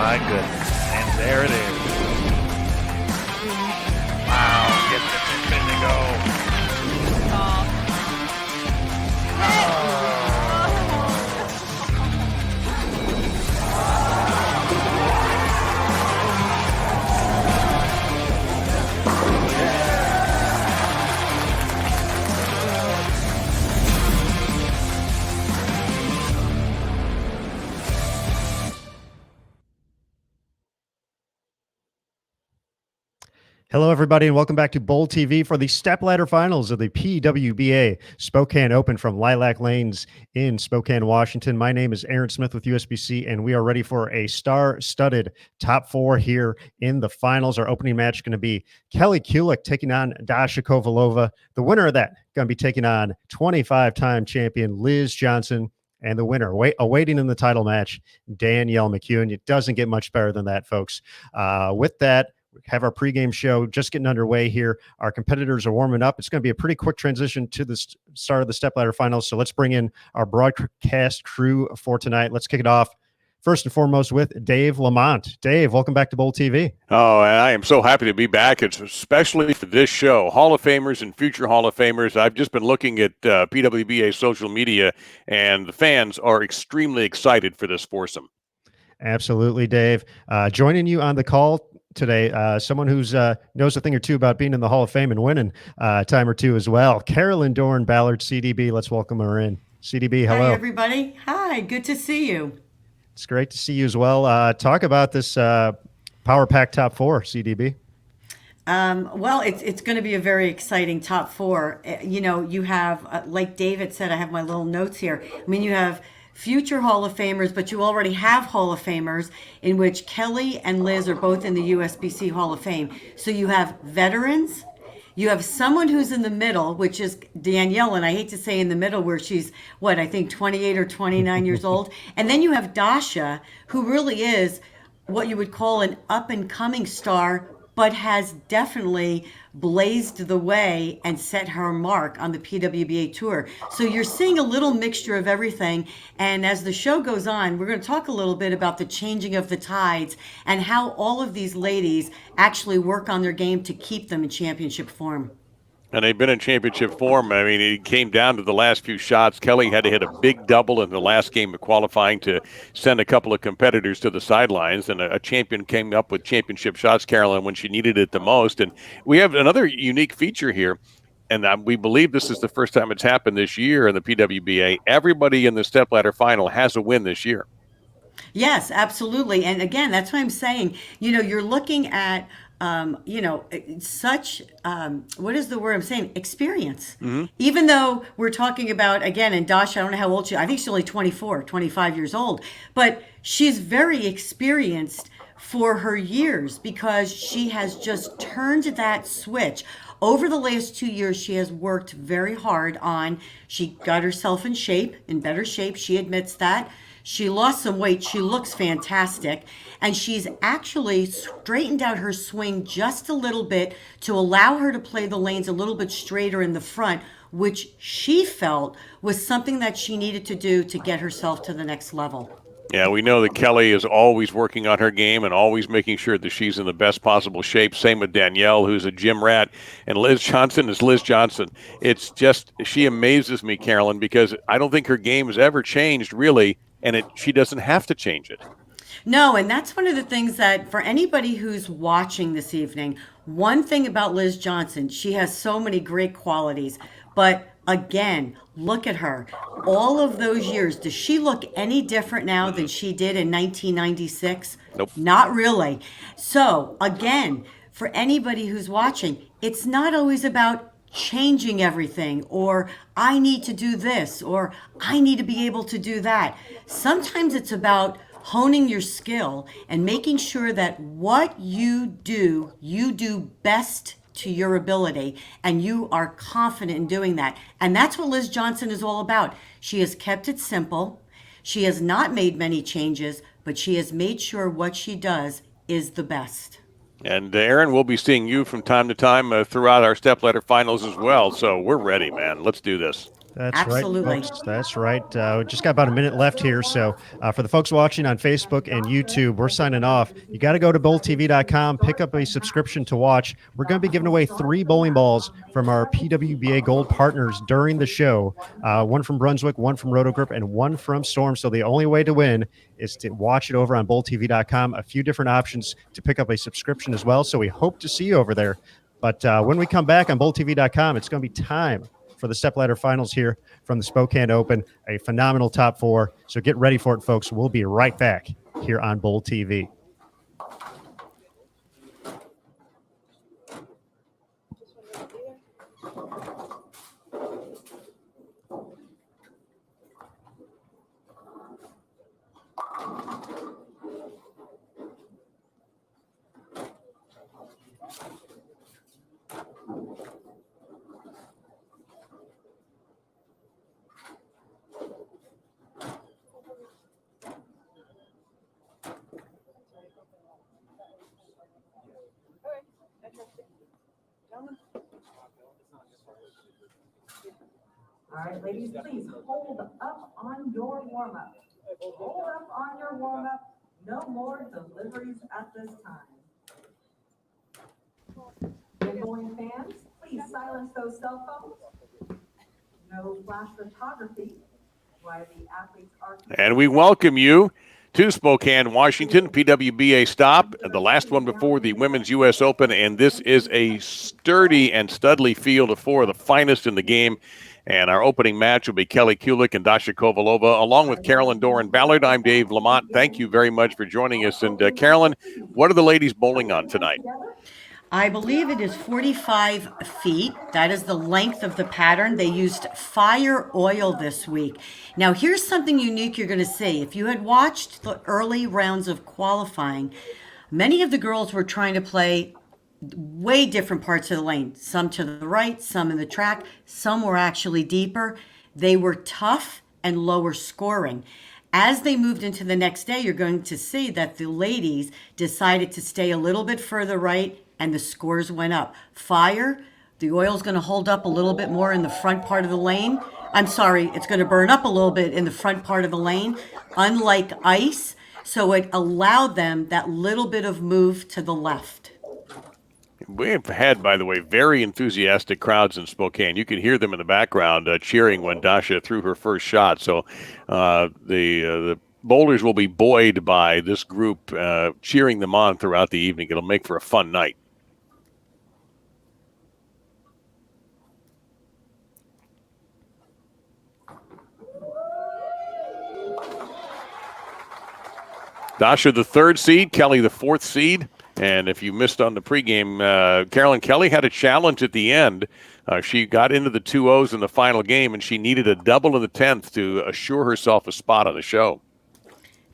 my goodness. And there it is. Wow, gets it to spin to go. Hello, everybody, and welcome back to Bowl TV for the Stepladder Finals of the PWBA Spokane Open from Lilac Lanes in Spokane, Washington. My name is Aaron Smith with USBC, and we are ready for a star-studded top four here in the finals. Our opening match is going to be Kelly Kulick taking on Dasha Kovalova. The winner of that going to be taking on 25-time champion Liz Johnson. And the winner, awaiting in the title match, Danielle McEwan. It doesn't get much better than that, folks. With that, we have our pregame show just getting underway here. Our competitors are warming up. It's going to be a pretty quick transition to the start of the Stepladder Finals. So let's bring in our broadcast crew for tonight. Let's kick it off first and foremost with Dave Lamont. Dave, welcome back to Bowl TV. Oh, I am so happy to be back. It's especially for this show. Hall of Famers and future Hall of Famers. I've just been looking at PWBA social media, and the fans are extremely excited for this foursome. Absolutely, Dave. Joining you on the call today, someone who's knows a thing or two about being in the Hall of Fame and winning a time or two as well. Carolyn Dorn Ballard, CDB. Let's welcome her in. CDB, hello. Hi, everybody. Hi, good to see you. It's great to see you as well. Talk about this Power Pack Top 4, CDB. Well, it's going to be a very exciting top four. You know, you have, like David said, I have my little notes here. I mean, you have future Hall of Famers, but you already have Hall of Famers in which Kelly and Liz are both in the USBC Hall of Fame. So you have veterans, you have someone who's in the middle, which is Danielle, and I hate to say in the middle where she's, I think 28 or 29 years old. And then you have Dasha, who really is what you would call an up-and-coming star, but has definitely blazed the way and set her mark on the PWBA Tour. So you're seeing a little mixture of everything. And as the show goes on, we're going to talk a little bit about the changing of the tides and how all of these ladies actually work on their game to keep them in championship form. And they've been in championship form. I mean, it came down to the last few shots. Kelly had to hit a big double in the last game of qualifying to send a couple of competitors to the sidelines. And a champion came up with championship shots, Carolyn, when she needed it the most. And we have another unique feature here. And we believe this is the first time it's happened this year in the PWBA. Everybody in the Stepladder final has a win this year. Yes, absolutely. And again, that's what I'm saying. You know, you're looking at such, what is the word I'm saying? Experience. Mm-hmm. Even though we're talking about, again, and Dasha, I don't know how old she is. I think she's only 24, 25 years old. But she's very experienced for her years because she has just turned that switch. Over the last 2 years, she has worked very hard on, she got herself in shape, in better shape. She admits that. She lost some weight. She looks fantastic. And she's actually straightened out her swing just a little bit to allow her to play the lanes a little bit straighter in the front, which she felt was something that she needed to do to get herself to the next level. Yeah, we know that Kelly is always working on her game and always making sure that she's in the best possible shape. Same with Danielle, who's a gym rat, and Liz Johnson is Liz Johnson. It's just, she amazes me, Carolyn, because I don't think her game has ever changed, really, and she doesn't have to change it. No, and that's one of the things that for anybody who's watching this evening, one thing about Liz Johnson, she has so many great qualities, but again, look at her. All of those years, does she look any different now than she did in 1996? Nope. Not really. So again, for anybody who's watching, it's not always about changing everything or I need to do this or I need to be able to do that. Sometimes it's about honing your skill and making sure that what you do best to your ability, and you are confident in doing that. And that's what Liz Johnson is all about. She has kept it simple. She has not made many changes, but she has made sure what she does is the best. And Aaron, we'll be seeing you from time to time throughout our Stepladder finals as well. So we're ready, man. Let's do this. That's Absolutely. right, folks. That's right. We just got about a minute left here. So for the folks watching on Facebook and YouTube, we're signing off. You got to go to bowltv.com, pick up a subscription to watch. We're going to be giving away 3 bowling balls from our PWBA Gold partners during the show. One from Brunswick, one from Rotogrip, and one from Storm. So the only way to win is to watch it over on bowltv.com. A few different options to pick up a subscription as well. So we hope to see you over there. But when we come back on bowltv.com, it's going to be time for the Stepladder finals here from the Spokane Open, a phenomenal top 4. So get ready for it, folks. We'll be right back here on Bowl TV. All right, ladies, please hold up on your warm-up. Hold up on your warm-up. No more deliveries at this time. And bowling fans, please silence those cell phones. No flash photography while the athletes are... And we welcome you to Spokane, Washington, PWBA stop, the last one before the Women's U.S. Open, and this is a sturdy and studly field of 4 of the finest in the game. And our opening match will be Kelly Kulick and Dasha Kovalova, along with Carolyn Doran Ballard. I'm Dave Lamont. Thank you very much for joining us. And Carolyn, what are the ladies bowling on tonight? I believe it is 45 feet. That is the length of the pattern. They used fire oil this week. Now, here's something unique you're going to see. If you had watched the early rounds of qualifying, many of the girls were trying to play way different parts of the lane. Some to the right, some in the track, some were actually deeper. They were tough and lower scoring. As they moved into the next day, you're going to see that the ladies decided to stay a little bit further right, and the scores went up. Fire, the oil's going to hold up a little bit more in the front part of the lane. I'm sorry, it's going to burn up a little bit in the front part of the lane, unlike ice. So it allowed them that little bit of move to the left. We've had, by the way, very enthusiastic crowds in Spokane. You can hear them in the background cheering when Dasha threw her first shot. So the bowlers will be buoyed by this group cheering them on throughout the evening. It'll make for a fun night. Dasha, the 3rd seed, Kelly, the 4th seed. And if you missed on the pregame, Carolyn Kelly had a challenge at the end. She got into the 2-0s in the final game, and she needed a double in the 10th to assure herself a spot on the show.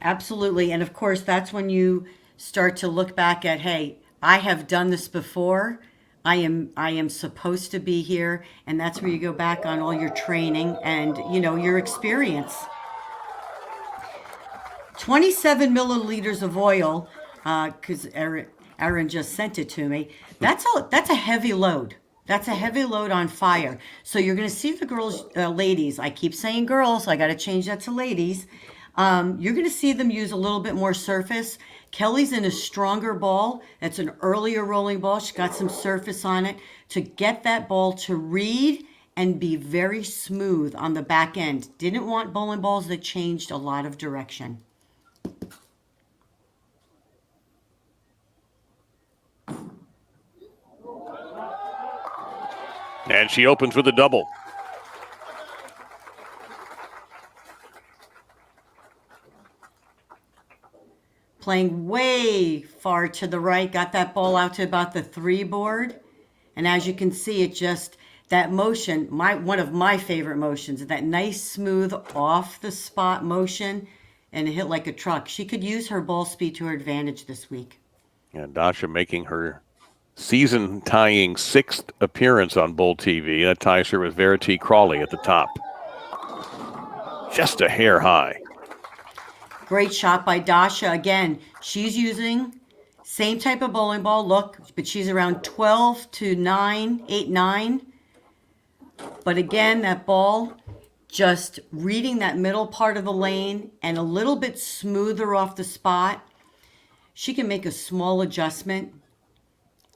Absolutely. And of course, that's when you start to look back at, hey, I have done this before. I am supposed to be here. And that's where you go back on all your training and, your experience. 27 milliliters of oil, because Aaron just sent it to me. That's a heavy load. That's a heavy load on fire. So you're going to see the girls, ladies. I keep saying girls. So I got to change that to ladies. You're going to see them use a little bit more surface. Kelly's in a stronger ball. That's an earlier rolling ball. She's got some surface on it to get that ball to read and be very smooth on the back end. Didn't want bowling balls that changed a lot of direction. And she opens with a double. Playing way far to the right, got that ball out to about the 3 board. And as you can see, it just, that motion, one of my favorite motions, that nice, smooth, off the spot motion, and it hit like a truck. She could use her ball speed to her advantage this week. And Dasha making her season-tying 6th appearance on Bowl TV. That ties her with Verity Crawley at the top. Just a hair high. Great shot by Dasha. Again, she's using same type of bowling ball, look, but she's around 12 to 9, 8, 9. But again, that ball just reading that middle part of the lane and a little bit smoother off the spot, she can make a small adjustment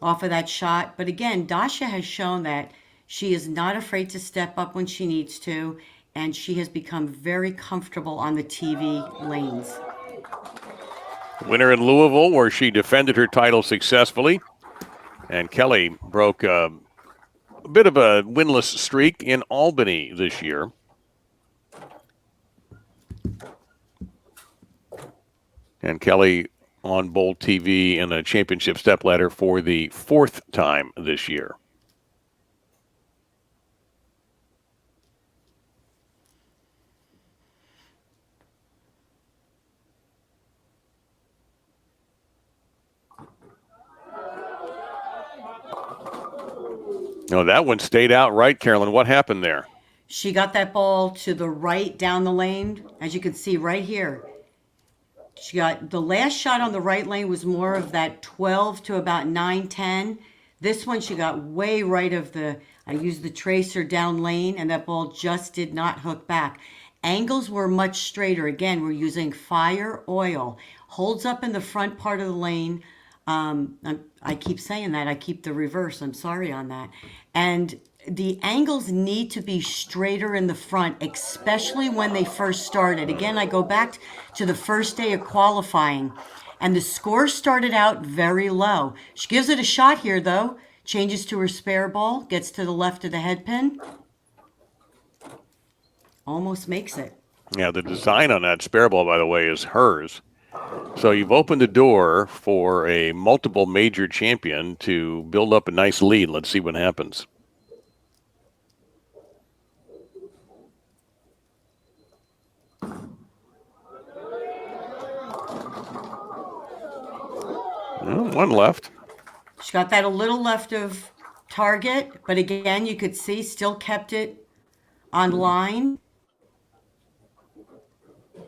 off of that shot. But again, Dasha has shown that she is not afraid to step up when she needs to, and she has become very comfortable on the TV lanes. Winner in Louisville, where she defended her title successfully. And Kelly broke a bit of a winless streak in Albany this year. And Kelly on Bold TV in a championship stepladder for the 4th time this year. No, that one stayed out right, Carolyn. What happened there? She got that ball to the right down the lane, as you can see right here. She got the last shot on the right lane was more of that 12 to about 9-10. This one she got way right of I used the tracer down lane, and that ball just did not hook back. Angles were much straighter. Again, we're using fire oil. Holds up in the front part of the lane. I keep saying that. I keep the reverse. I'm sorry on that. And the angles need to be straighter in the front, especially when they first started. Again, I go back to the first day of qualifying, and the score started out very low. She gives it a shot here, though. Changes to her spare ball, gets to the left of the head pin. Almost makes it. Yeah, the design on that spare ball, by the way, is hers. So you've opened the door for a multiple major champion to build up a nice lead. Let's see what happens. Well, one left. She got that a little left of target, but again, you could see still kept it on line.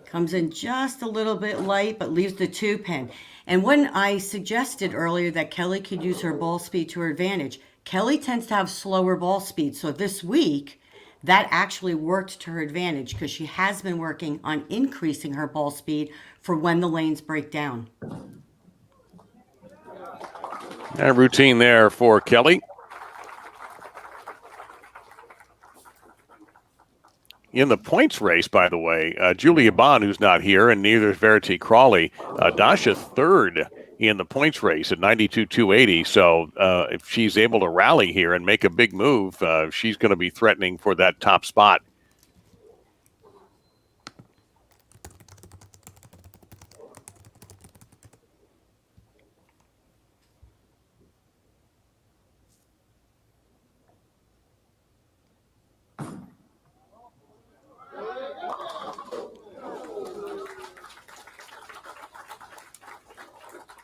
Comes in just a little bit light, but leaves the 2-pin. And when I suggested earlier that Kelly could use her ball speed to her advantage, Kelly tends to have slower ball speed. So this week, that actually worked to her advantage because she has been working on increasing her ball speed for when the lanes break down. A routine there for Kelly. In the points race, by the way, Julia Bond, who's not here, and neither is Verity Crawley. Dasha third in the points race at 92-280. So if she's able to rally here and make a big move, she's going to be threatening for that top spot.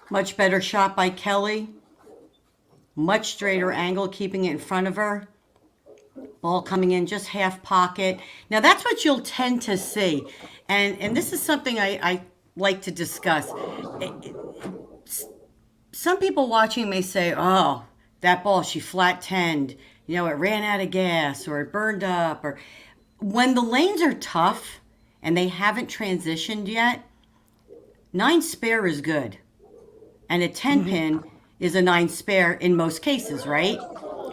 Much better shot by Kelly. Much straighter angle, keeping it in front of her. Ball coming in just half pocket. Now that's what you'll tend to see. And this is something I like to discuss. Some people watching may say, oh, that ball, she flat 10'd. You know, it ran out of gas or it burned up. Or when the lanes are tough and they haven't transitioned yet, 9 spare is good. And a 10-pin is a 9 spare in most cases, right?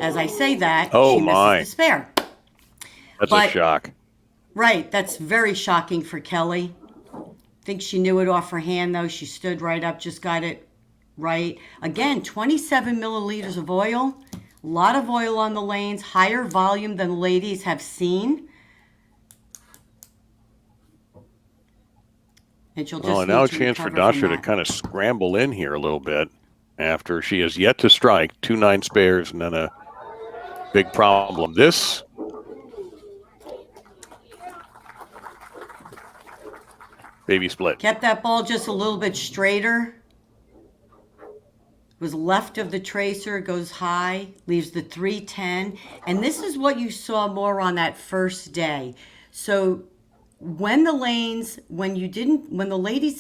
As I say that, she misses the spare. That's a shock. Right, that's very shocking for Kelly. I think she knew it off her hand, though. She stood right up, just got it right. Again, 27 milliliters of oil. A lot of oil on the lanes, higher volume than ladies have seen. And she'll just now a chance for Dasha to kind of scramble in here a little bit after she has yet to strike 2 9 spares and then a big problem. This baby split. Kept that ball just a little bit straighter. Was left of the tracer, goes high, leaves the 310. And this is what you saw more on that first day. So when the ladies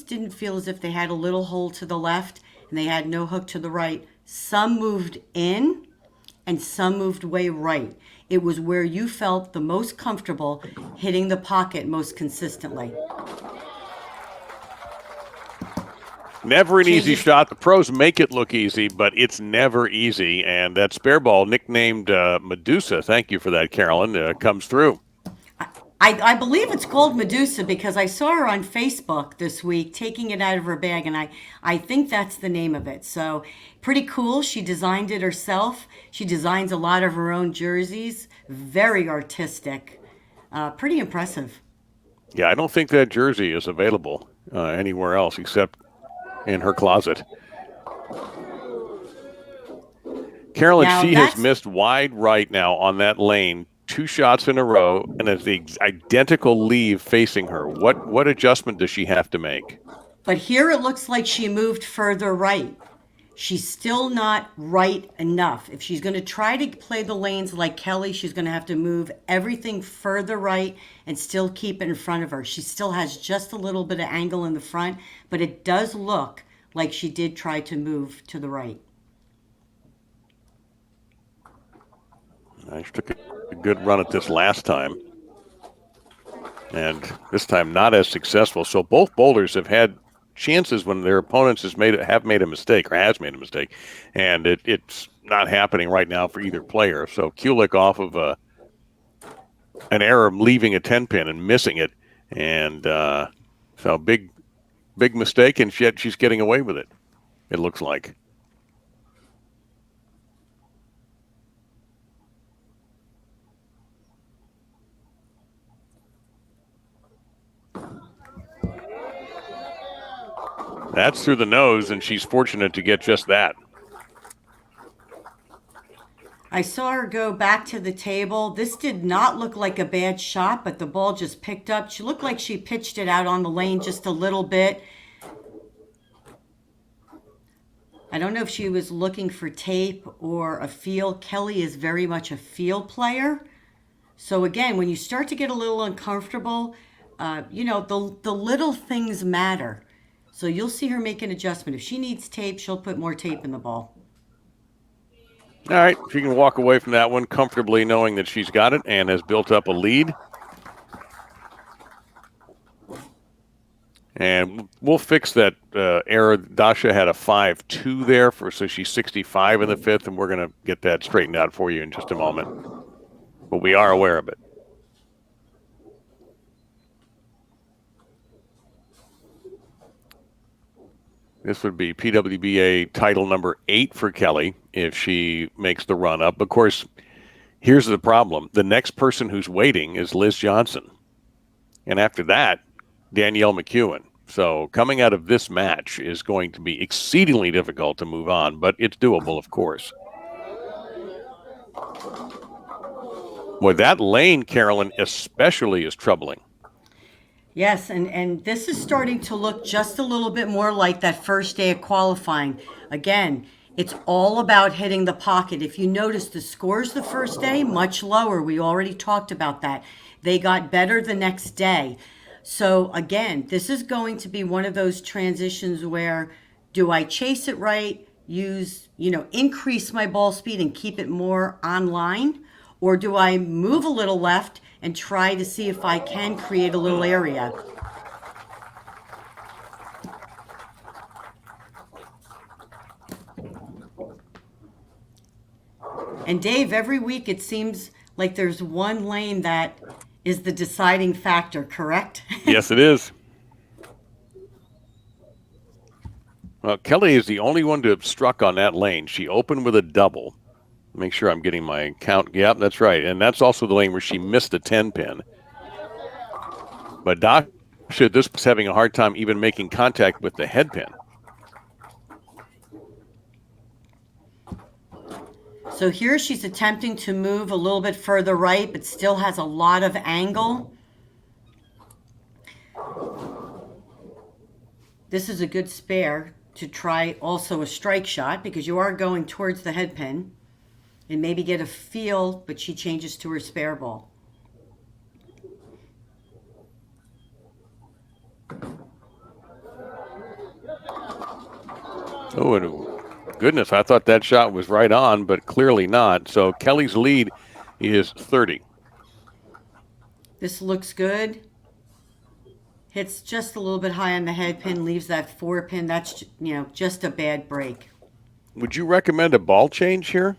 didn't feel as if they had a little hole to the left and they had no hook to the right, some moved in and some moved way right. It was where you felt the most comfortable hitting the pocket most consistently. Never an easy Changes- shot. The pros make it look easy, but it's never easy. And that spare ball, nicknamed Medusa, thank you for that, Carolyn, comes through. I believe it's called Medusa because I saw her on Facebook this week taking it out of her bag, and I think that's the name of it. So pretty cool. She designed it herself. She designs a lot of her own jerseys. Very artistic. Pretty impressive. Yeah, I don't think that jersey is available anywhere else except in her closet. Carolyn, Now, she has that's- missed wide right now on that lane 2 shots in a row, and it's the identical leave facing her. What adjustment does she have to make? But here it looks like she moved further right. She's still not right enough. If she's going to try to play the lanes like Kelly, she's going to have to move everything further right and still keep it in front of her. She still has just a little bit of angle in the front, but it does look like she did try to move to the right. She took a good run at this last time, and this time not as successful. So both bowlers have had chances when their opponents have made a mistake, and it's not happening right now for either player. So Kulick off of an error of leaving a 10-pin and missing it, and so big mistake, and yet she's getting away with it, it looks like. That's through the nose, and she's fortunate to get just that. I saw her go back to the table. This did not look like a bad shot, but the ball just picked up. She looked like she pitched it out on the lane just a little bit. I don't know if she was looking for tape or a feel. Kelly is very much a feel player. So again, when you start to get a little uncomfortable, the little things matter. So you'll see her make an adjustment. If she needs tape, she'll put more tape in the ball. All right, she can walk away from that one comfortably knowing that she's got it and has built up a lead. And we'll fix that error. Dasha had a 5-2 there, so she's 65 in the 5th, and we're going to get that straightened out for you in just a moment. But we are aware of it. This would be PWBA title number 8 for Kelly if she makes the run up. Of course, here's the problem. The next person who's waiting is Liz Johnson. And after that, Danielle McEwan. So coming out of this match is going to be exceedingly difficult to move on, but it's doable, of course. Boy, that lane, Carolyn, especially is troubling. Yes, and this is starting to look just a little bit more like that first day of qualifying. Again, it's all about hitting the pocket. If you notice the scores the first day, much lower. We already talked about that. They got better the next day. So again, this is going to be one of those transitions where do I chase it right, increase my ball speed and keep it more online? Or do I move a little left and try to see if I can create a little area? And Dave, every week it seems like there's one lane that is the deciding factor, correct? Yes, it is. Well, Kelly is the only one to have struck on that lane. She opened with a double. Make sure I'm getting my count. Yep, that's right. And that's also the lane where she missed a 10-pin. But Dasha, this was having a hard time even making contact with the head pin. So here she's attempting to move a little bit further right, but still has a lot of angle. This is a good spare to try also a strike shot because you are going towards the head pin and maybe get a feel, but she changes to her spare ball. Oh, and a goodness, I thought that shot was right on, but clearly not. So Kelly's lead is 30. This looks good. Hits just a little bit high on the head pin, leaves that 4-pin. That's, just a bad break. Would you recommend a ball change here?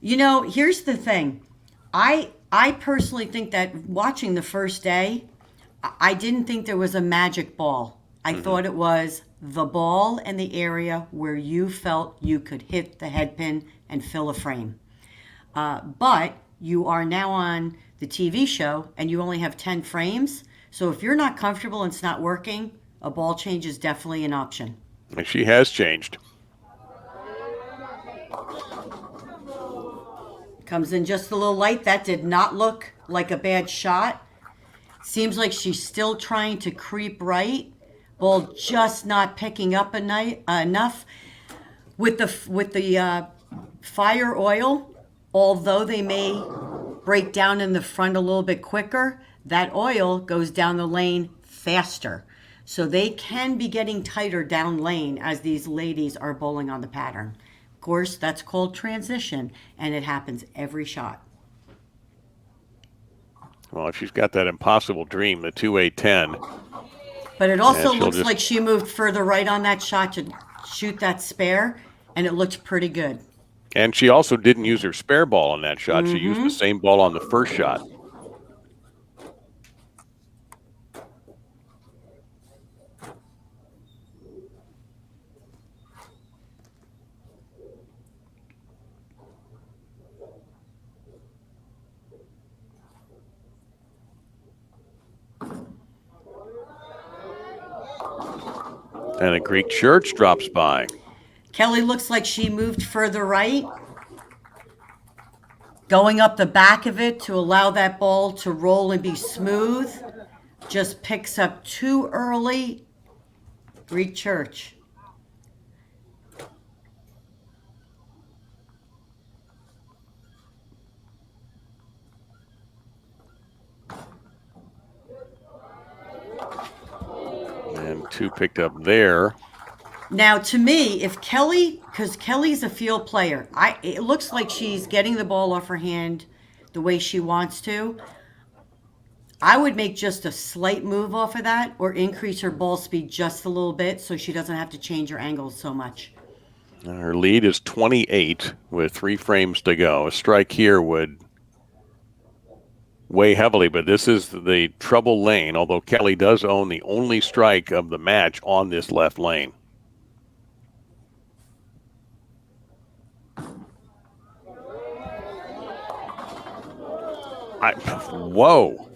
Here's the thing. I personally think that watching the first day, I didn't think there was a magic ball. I thought it was the ball and the area where you felt you could hit the head pin and fill a frame. But you are now on the TV show and you only have 10 frames. So if you're not comfortable and it's not working, a ball change is definitely an option. And she has changed. Comes in just a little light. That did not look like a bad shot. Seems like she's still trying to creep right. Ball just not picking up enough. With the fire oil, although they may break down in the front a little bit quicker, that oil goes down the lane faster. So they can be getting tighter down lane as these ladies are bowling on the pattern. Of course, that's called transition, and it happens every shot. Well, she's got that impossible dream, the 2-8-10. But it also looks like she moved further right on that shot to shoot that spare, and it looked pretty good. And she also didn't use her spare ball on that shot. She used the same ball on the first shot. And a Greek church drops by. Kelly looks like she moved further right, going up the back of it to allow that ball to roll and be smooth. Just picks up too early. Greek church. And 2 picked up there. Now, to me, if Kelly, because Kelly's a field player, it looks like she's getting the ball off her hand the way she wants to. I would make just a slight move off of that or increase her ball speed just a little bit so she doesn't have to change her angles so much. Her lead is 28 with 3 frames to go. A strike here would weigh heavily, but this is the trouble lane, although Kelly does own the only strike of the match on this left lane. Whoa.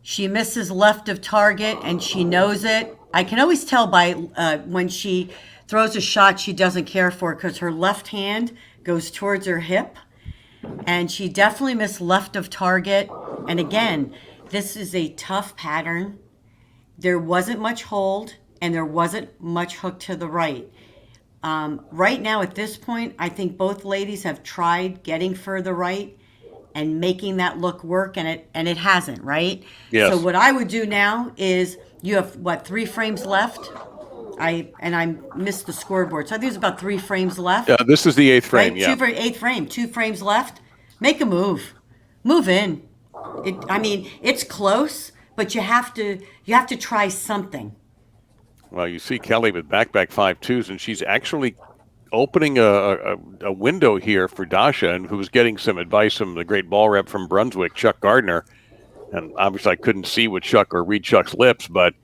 She misses left of target, and she knows it. I can always tell by when she throws a shot she doesn't care for because her left hand goes towards her hip, and she definitely missed left of target. And again, this is a tough pattern. There wasn't much hold, and there wasn't much hook to the right. Right now, at this point, I think both ladies have tried getting further right and making that look work, and it hasn't, right? Yes. So what I would do now is you have, 3 frames left? I missed the scoreboard. So I think there's about 3 frames left. This is the 8th frame, right? yeah. 8th frame, 2 frames left. Make a move. Move in. It's close, but you have to try something. Well, you see Kelly with back 5-2s, and she's actually opening a window here for Dasha, and who's getting some advice from the great ball rep from Brunswick, Chuck Gardner. And obviously I couldn't see what Chuck or read Chuck's lips, but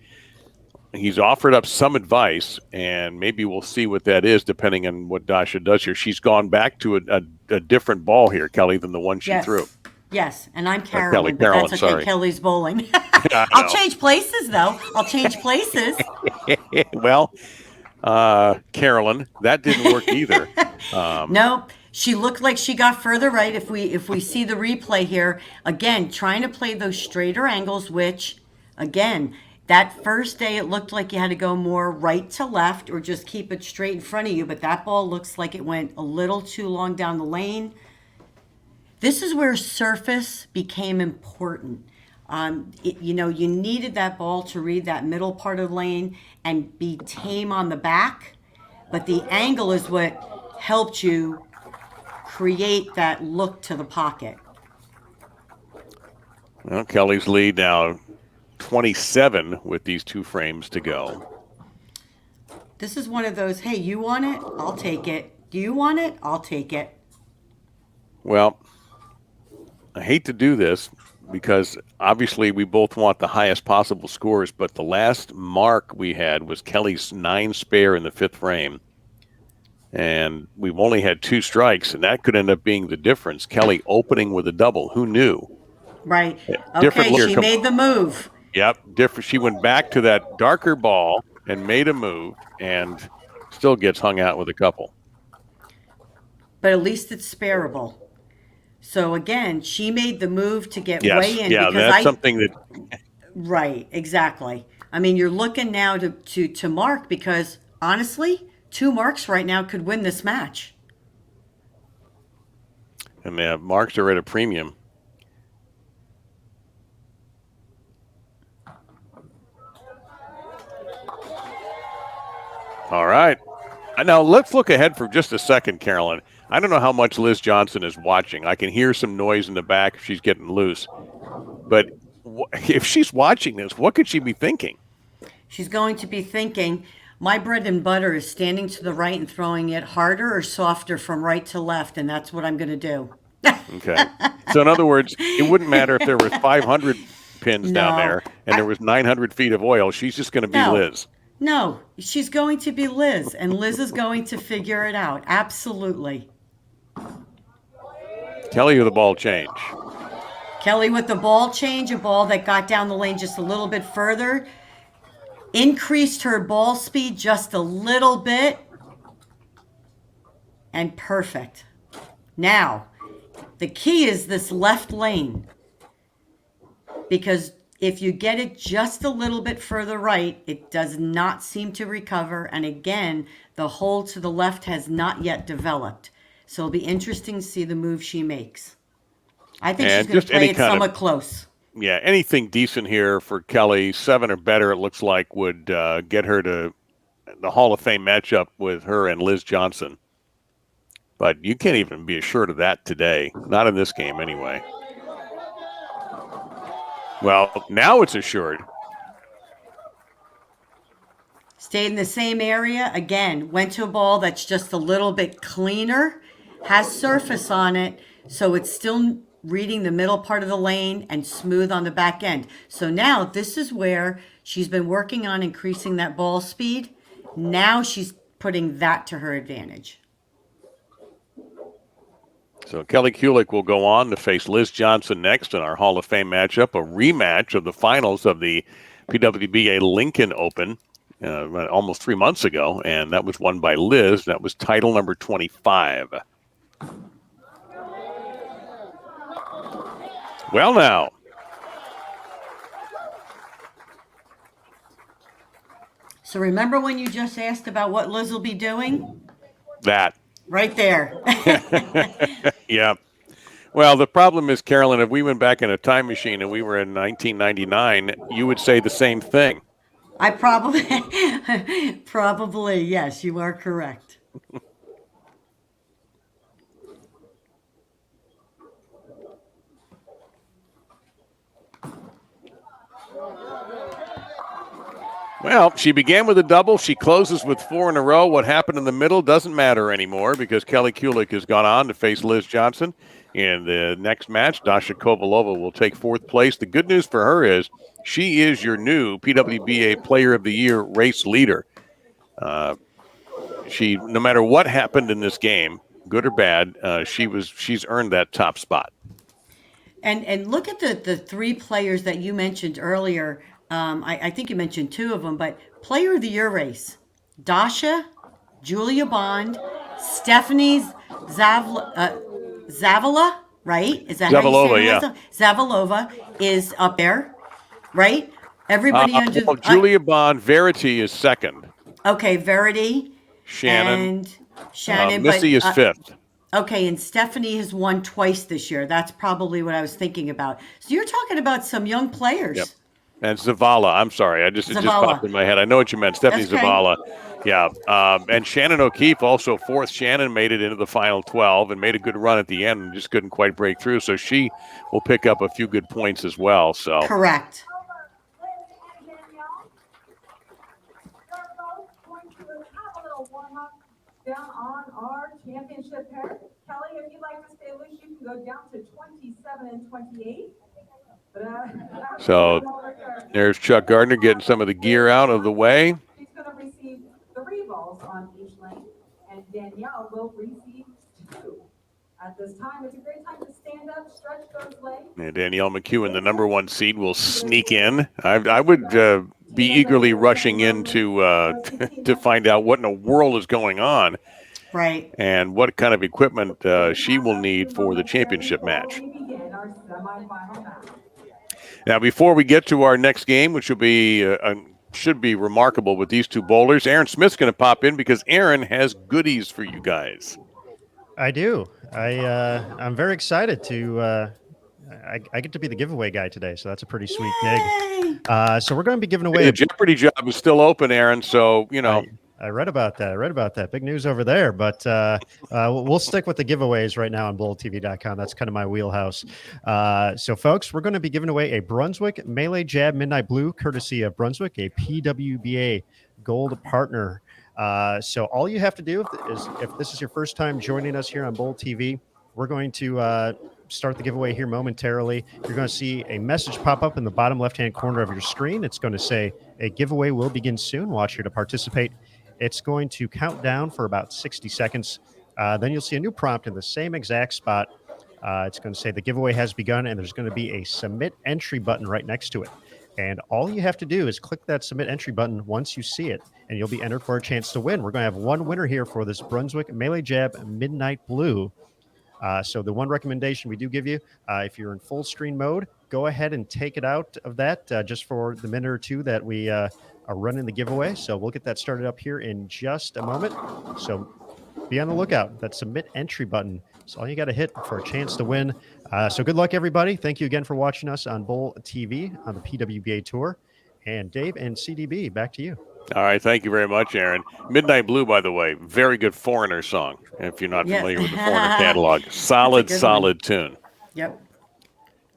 he's offered up some advice, and maybe we'll see what that is depending on what Dasha does here. She's gone back to a different ball here, Kelly, than the one she threw. Yes, and I'm Carolyn, but that's okay. Sorry. Kelly's bowling. I'll change places, though. I'll change places. Well, Carolyn, that didn't work either. Nope. She looked like she got further right. If we see the replay here, again, trying to play those straighter angles, which, again, that first day it looked like you had to go more right to left or just keep it straight in front of you, but that ball looks like it went a little too long down the lane. This is where surface became important. You needed that ball to read that middle part of the lane and be tame on the back, but the angle is what helped you create that look to the pocket. Well, Kelly's lead now 27 with these 2 frames to go. This is one of those, hey, you want it? I'll take it. Do you want it? I'll take it. Well, I hate to do this because obviously we both want the highest possible scores, but the last mark we had was Kelly's 9 spare in the 5th frame. And we've only had 2 strikes, and that could end up being the difference. Kelly opening with a double. Who knew? Right. Different Okay, she made the move. Yep, different. She went back to that darker ball and made a move, and still gets hung out with a couple. But at least it's spareable. So again, she made the move to get Yes, way in. yeah, because that's something that. Right, exactly. I mean, you're looking now to mark because honestly, 2 marks right now could win this match. And the marks are at a premium. All right. Now let's look ahead for just a second, Carolyn. I don't know how much Liz Johnson is watching. I can hear some noise in the back if she's getting loose. But if she's watching this, what could she be thinking? She's going to be thinking, my bread and butter is standing to the right and throwing it harder or softer from right to left, and that's what I'm going to do. Okay. So in other words, it wouldn't matter if there was 500 pins down there and there was 900 feet of oil. She's just going to be Liz. No, she's going to be Liz, and Liz is going to figure it out. Absolutely. Kelly with the ball change. Kelly with the ball change, a ball that got down the lane just a little bit further, increased her ball speed just a little bit, and perfect. Now, the key is this left lane, because if you get it just a little bit further right, it does not seem to recover. And again, the hole to the left has not yet developed. So it'll be interesting to see the move she makes. I think she's going to play it somewhat close. Yeah, anything decent here for Kelly, 7 or better, it looks like, would get her to the Hall of Fame matchup with her and Liz Johnson. But you can't even be assured of that today. Not in this game, anyway. Well, now it's assured. Stayed in the same area. Again, went to a ball that's just a little bit cleaner, has surface on it, so it's still reading the middle part of the lane and smooth on the back end. So now this is where she's been working on increasing that ball speed. Now she's putting that to her advantage. So Kelly Kulick will go on to face Liz Johnson next in our Hall of Fame matchup, a rematch of the finals of the PWBA Lincoln Open almost 3 months ago, and that was won by Liz. That was title number 25. Well, now. So remember when you just asked about what Liz will be doing? That. Right there. Yeah. Well, the problem is, Carolyn, if we went back in a time machine and we were in 1999, you would say the same thing. I probably, yes, you are correct. Well, she began with a double. She closes with 4 in a row. What happened in the middle doesn't matter anymore because Kelly Kulick has gone on to face Liz Johnson. In the next match, Dasha Kovalova will take 4th place. The good news for her is she is your new PWBA Player of the Year race leader. She, no matter what happened in this game, good or bad, she's earned that top spot. And look at the 3 players that you mentioned earlier. I think you mentioned 2 of them, but Player of the Year race: Dasha, Julia Bond, Stephanie Zavala, right? Is that Zavalova, how you say yeah. it? Zavalova is up there, right? Everybody under. Well, Julia Bond, Verity is 2nd. Okay, Verity. Shannon. And Shannon. Missy is 5th. Okay, and Stephanie has won twice this year. That's probably what I was thinking about. So you're talking about some young players. Yep. And Zavala, I'm sorry, it just popped in my head. I know what you meant, Stephanie That's okay. Zavala. Yeah, and Shannon O'Keefe also fourth. Shannon made it into the final 12 and made a good run at the end and just couldn't quite break through. So she will pick up a few good points as well. So correct. Down on our championship pair. Kelly, if you'd like to stay loose, you can go down to 27 and 28. So there's Chuck Gardner getting some of the gear out of the way. She's going to receive 3 balls on each lane, and Danielle will receive 2. At this time, it's a great time to stand up, stretch those legs. And Danielle McEwan, the number 1 seed, will sneak in. I would be eagerly rushing in to find out what in the world is going on. Right. And what kind of equipment she will need for the championship match. Now, before we get to our next game, which will be should be remarkable with these 2 bowlers, Aaron Smith's going to pop in because Aaron has goodies for you guys. I do. I'm very excited to. I get to be the giveaway guy today, so that's a pretty sweet gig. So we're going to be giving away. The Jeopardy job is still open, Aaron. So you know. I read about that. Big news over there. But we'll stick with the giveaways right now on BowlTV.com. That's kind of my wheelhouse. So, folks, we're going to be giving away a Brunswick Melee Jab Midnight Blue, courtesy of Brunswick, a PWBA Gold partner. So all you have to do is, if this is your first time joining us here on Bowl TV, we're going to start the giveaway here momentarily. You're going to see a message pop up in the bottom left-hand corner of your screen. It's going to say, a giveaway will begin soon. Watch here to participate. It's going to count down for about 60 seconds. Then you'll see a new prompt in the same exact spot. It's going to say the giveaway has begun, and there's going to be a submit entry button right next to it. And all you have to do is click that submit entry button once you see it, and you'll be entered for a chance to win. We're going to have one winner here for this Brunswick Melee Jab Midnight Blue. So the one recommendation we do give you, if you're in full screen mode, go ahead and take it out of that just for the minute or two that we are running the giveaway. So we'll get that started up here in just a moment. So be on the lookout. That submit entry button. It's all you got to hit for a chance to win. So good luck, everybody. Thank you again for watching us on Bowl TV on the PWBA Tour. And Dave and CDB, back to you. All right. Thank you very much, Aaron. Midnight Blue, by the way, very good Foreigner song. If you're not familiar with the Foreigner catalog, solid tune. Yep.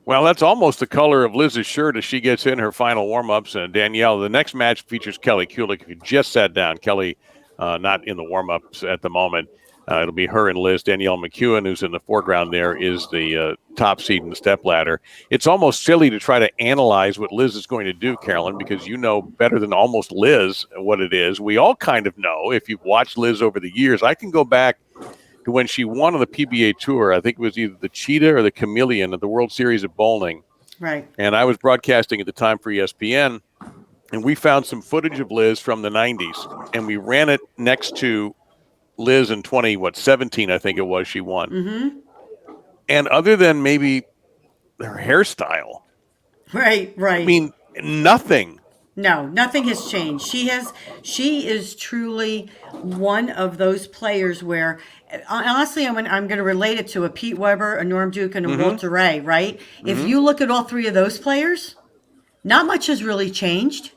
Well, that's almost the color of Liz's shirt as she gets in her final warm-ups. And Danielle, the next match features Kelly Kulick. If you just sat down, Kelly not in the warm-ups at the moment. It'll be her and Liz. Danielle McEwan, who's in the foreground there, is the top seed in the stepladder. It's almost silly to try to analyze what Liz is going to do, Carolyn, because you know better than almost Liz what it is. We all kind of know if you've watched Liz over the years. I can go back to when she won on the PBA Tour. I think it was either the Cheetah or the Chameleon at the World Series of Bowling. Right. And I was broadcasting at the time for ESPN, and we found some footage of Liz from the 90s, and we ran it next to Liz in 2017, I think it was, she won. Mm-hmm. And other than maybe her hairstyle. Right. I mean, nothing. No, nothing has changed. She is truly one of those players where, honestly, I'm going to relate it to a Pete Weber, a Norm Duke, and a Walter Ray, right? Mm-hmm. If you look at all three of those players, not much has really changed.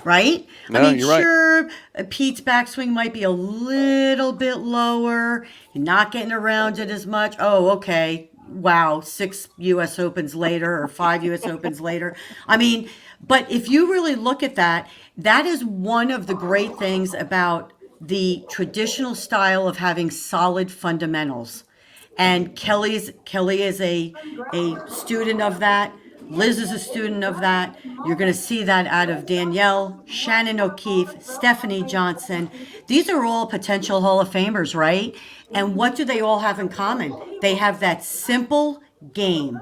Right? No, I mean, you're sure, right. Pete's backswing might be a little bit lower. You're not getting around it as much. Oh, okay. Wow. 6 U.S. Opens later or 5 U.S. Opens later. I mean, but if you really look at that, that is one of the great things about the traditional style of having solid fundamentals. And Kelly is a student of that. Liz is a student of that. You're going to see that out of Danielle, Shannon O'Keefe, Stephanie Johnson. These are all potential Hall of Famers, right? And what do they all have in common? They have that simple game.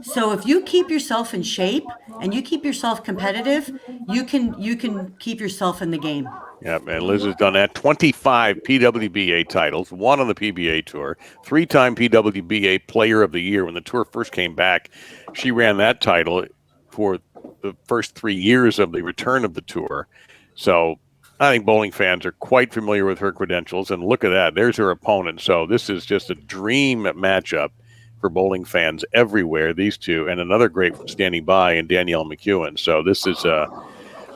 So if you keep yourself in shape and you keep yourself competitive, you can keep yourself in the game. Yeah, and Liz has done that. 25 PWBA titles, 1 on the PBA Tour, 3-time PWBA Player of the Year. When the tour first came back, she ran that title for the first 3 years of the return of the tour. So I think bowling fans are quite familiar with her credentials, and look at that. There's her opponent. So this is just a dream matchup for bowling fans everywhere, these two, and another great one standing by in Danielle McEwan. So this is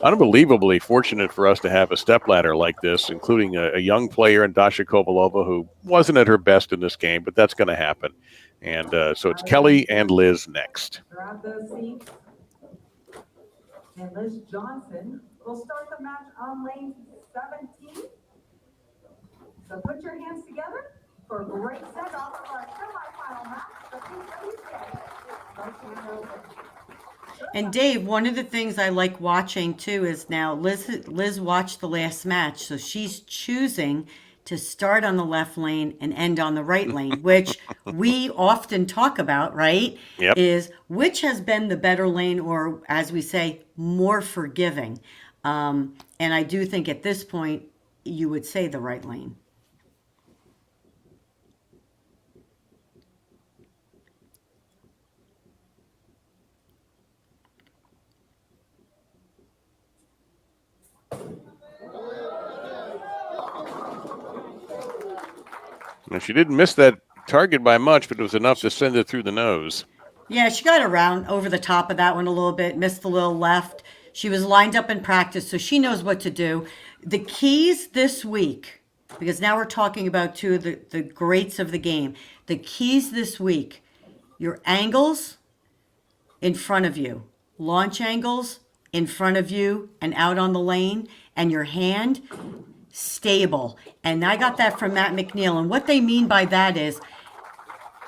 unbelievably fortunate for us to have a stepladder like this, including a young player in Dasha Kovalova who wasn't at her best in this game, but that's going to happen. And so it's Kelly and Liz next. Grab those seats. And Liz Johnson will start the match on lane 17. So put your hands together for a great set-off of our semifinal match, the PWBA Spokane Open. And Dave, one of the things I like watching too is now Liz watched the last match, so she's choosing to start on the left lane and end on the right lane, which we often talk about, right? Yep. Is which has been the better lane, or as we say, more forgiving. And I do think at this point you would say the right lane. Now, she didn't miss that target by much, but it was enough to send it through the nose. Yeah, she got around over the top of that one a little bit, missed a little left. She was lined up in practice, so she knows what to do. The keys this week, because now we're talking about two of the greats of the game. The keys this week, your angles in front of you, launch angles in front of you and out on the lane, and your hand stable. And I got that from Matt McNeil. And what they mean by that is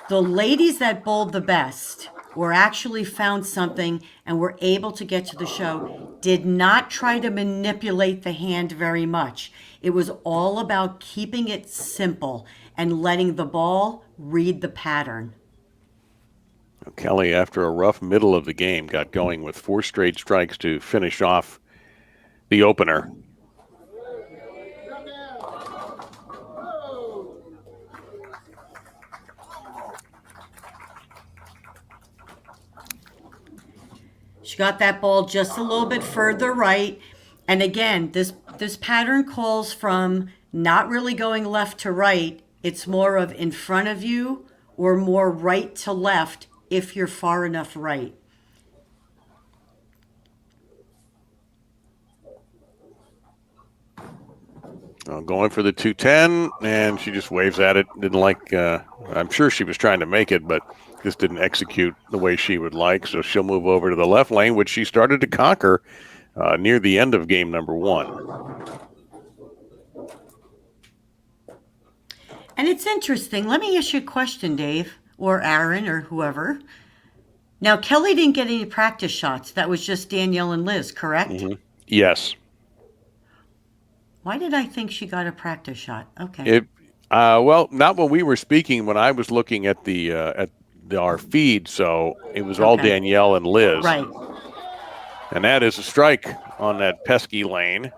the ladies that bowled the best or actually found something and were able to get to the show did not try to manipulate the hand very much. It was all about keeping it simple and letting the ball read the pattern. Kelly, after a rough middle of the game, got going with 4 straight strikes to finish off the opener. She got that ball just a little bit further right. And again, this pattern calls from not really going left to right. It's more of in front of you or more right to left if you're far enough right. Going for the 210, and she just waves at it. Didn't like, I'm sure she was trying to make it, but just didn't execute the way she would like. So she'll move over to the left lane, which she started to conquer near the end of game number 1. And it's interesting. Let me ask you a question, Dave, or Aaron, or whoever. Now, Kelly didn't get any practice shots. That was just Danielle and Liz, correct? Mm-hmm. Yes. Why did I think she got a practice shot? Okay. Well, not when we were speaking. When I was looking at our feed, so it was all Danielle and Liz. Right. And that is a strike on that pesky lane.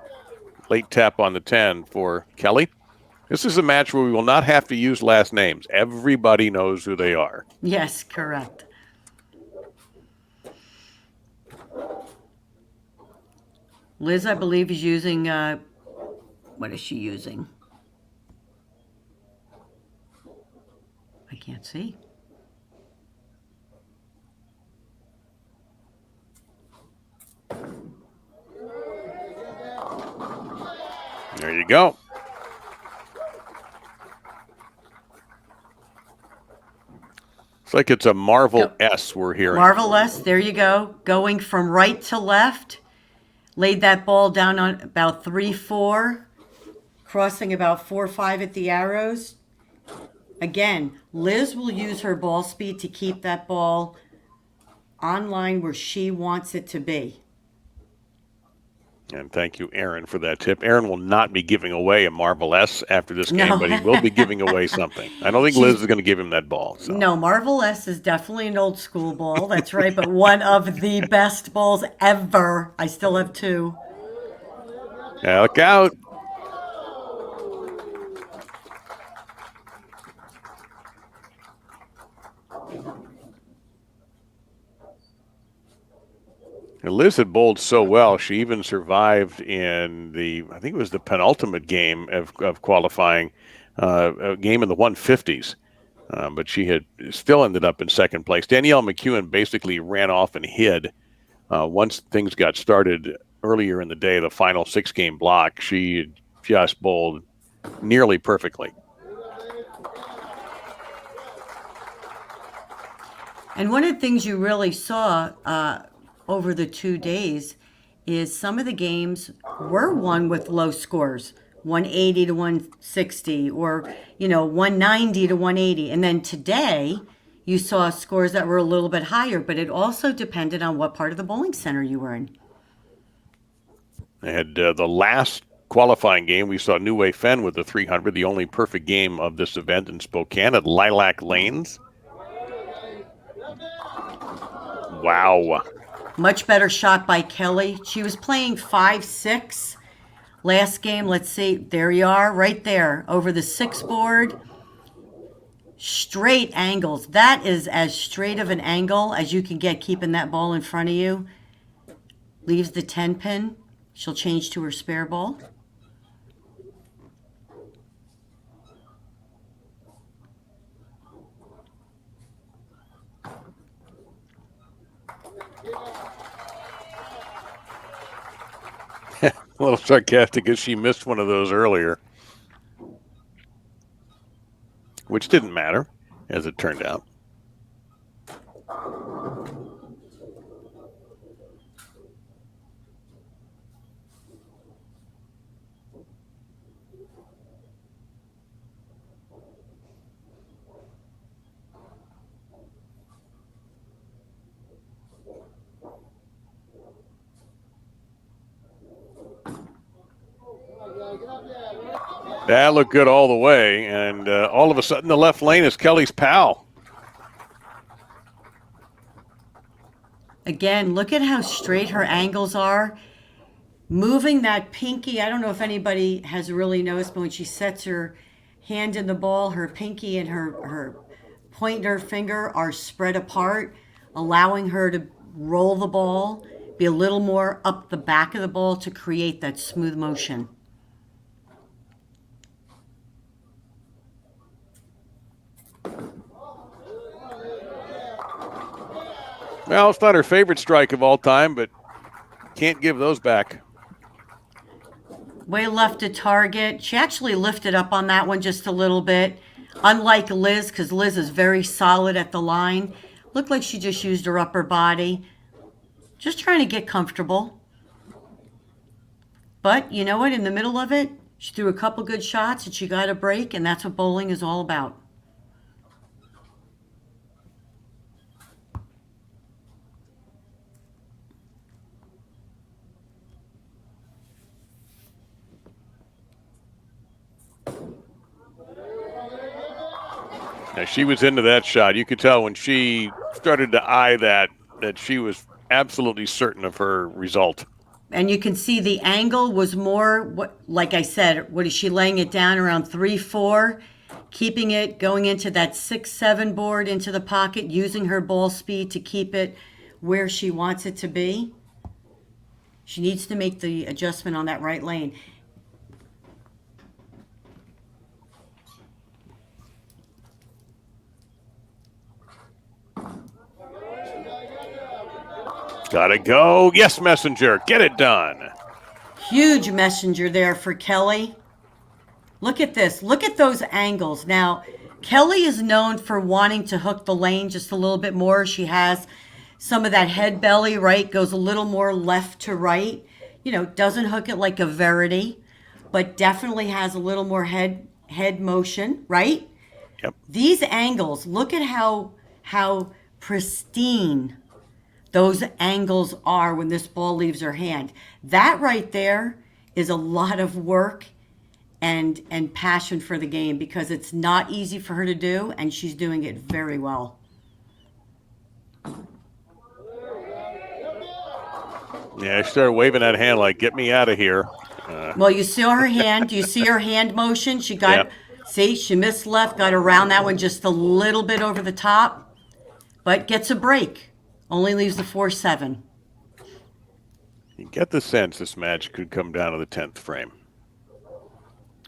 Late tap on the 10 for Kelly. This is a match where we will not have to use last names. Everybody knows who they are. Yes, correct. Liz, I believe, is using, what is she using? I can't see. There you go. It's like it's a Marvel S we're hearing. Marvel S, there you go. Going from right to left. Laid that ball down on about 3-4. Crossing about 4-5 at the arrows. Again, Liz will use her ball speed to keep that ball on line where she wants it to be. And thank you, Aaron, for that tip. Aaron will not be giving away a Marvel S after this game, No. but he will be giving away something. I don't think Liz is going to give him that ball. So. No, Marvel S is definitely an old school ball. That's right, but one of the best balls ever. I still have 2. Yeah, look out. And Liz had bowled so well, she even survived in I think it was the penultimate game of qualifying, a game in the 150s. But she had still ended up in second place. Danielle McEwan basically ran off and hid. Once things got started earlier in the day, the final 6-game block, she just bowled nearly perfectly. And one of the things you really saw over the 2 days is some of the games were won with low scores, 180 to 160, or 190 to 180. And then today, you saw scores that were a little bit higher, but it also depended on what part of the bowling center you were in. They had the last qualifying game, we saw New Wei Fen with the 300, the only perfect game of this event in Spokane at Lilac Lanes. Wow. Much better shot by Kelly. She was playing 5-6 last game. Let's see. There you are, right there, over the 6 board. Straight angles. That is as straight of an angle as you can get keeping that ball in front of you. Leaves the 10 pin. She'll change to her spare ball. A little sarcastic because she missed one of those earlier, which didn't matter, as it turned out. That looked good all the way, and all of a sudden the left lane is Kelly's pal. Again, look at how straight her angles are. Moving that pinky, I don't know if anybody has really noticed, but when she sets her hand in the ball, her pinky and her pointer finger are spread apart, allowing her to roll the ball, be a little more up the back of the ball to create that smooth motion. Well, it's not her favorite strike of all time, but can't give those back. Way left to target. She actually lifted up on that one just a little bit. Unlike Liz, because Liz is very solid at the line. Looked like she just used her upper body. Just trying to get comfortable. But you know what? In the middle of it, she threw a couple good shots and she got a break, and that's what bowling is all about. Now, she was into that shot. You could tell when she started to eye that she was absolutely certain of her result. And you can see the angle was more, like I said, what is she laying it down around 3-4, keeping it going into that 6-7 board into the pocket, using her ball speed to keep it where she wants it to be. She needs to make the adjustment on that right lane. Gotta go. Yes, Messenger. Get it done. Huge messenger there for Kelly. Look at this. Look at those angles. Now, Kelly is known for wanting to hook the lane just a little bit more. She has some of that head belly, right? Goes a little more left to right. Doesn't hook it like a Verity, but definitely has a little more head motion, right? Yep. These angles, look at how pristine those angles are when this ball leaves her hand. That right there is a lot of work and passion for the game, because it's not easy for her to do, and she's doing it very well. Yeah, she started waving that hand like, get me out of here. Well, you saw her hand. Do you see her hand motion? She got, Yep. See, she missed left, got around that one just a little bit over the top, but gets a break. Only leaves the 4-7. You get the sense this match could come down to the 10th frame.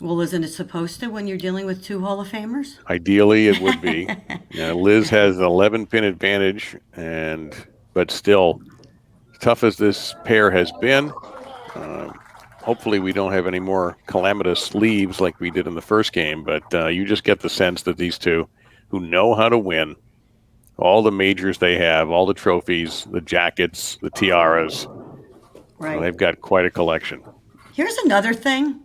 Well, isn't it supposed to when you're dealing with two Hall of Famers? Ideally, it would be. Liz has an 11-pin advantage, but still, tough as this pair has been, hopefully we don't have any more calamitous leaves like we did in the first game. But you just get the sense that these two, who know how to win, all the majors they have, all the trophies, the jackets, the tiaras, Right. they've got quite a collection. Here's another thing.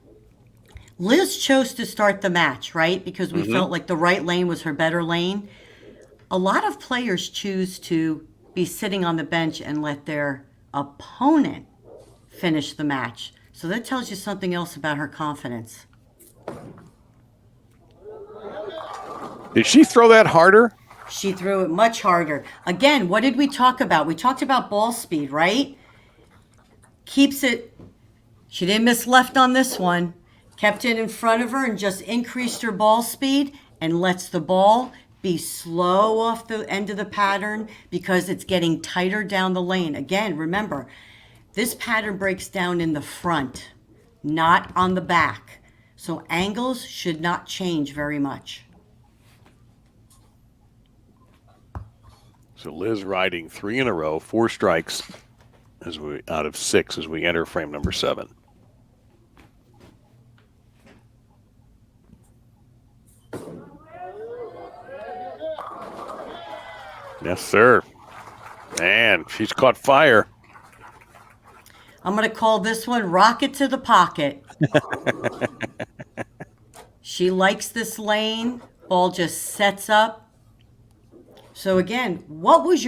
Liz chose to start the match, right? Because we felt like the right lane was her better lane. A lot of players choose to be sitting on the bench and let their opponent finish the match. So that tells you something else about her confidence. Did she throw that harder? She threw it much harder. Again, what did we talk about? We talked about ball speed, right? Keeps it. She didn't miss left on this one. Kept it in front of her and just increased her ball speed and lets the ball be slow off the end of the pattern because it's getting tighter down the lane. Again, remember, this pattern breaks down in the front, not on the back. So angles should not change very much. So Liz riding 3 in a row, 4 strikes out of 6 as we enter frame number 7. Yes, sir. And she's caught fire. I'm going to call this one Rocket to the Pocket. She likes this lane. Ball just sets up. So again, what is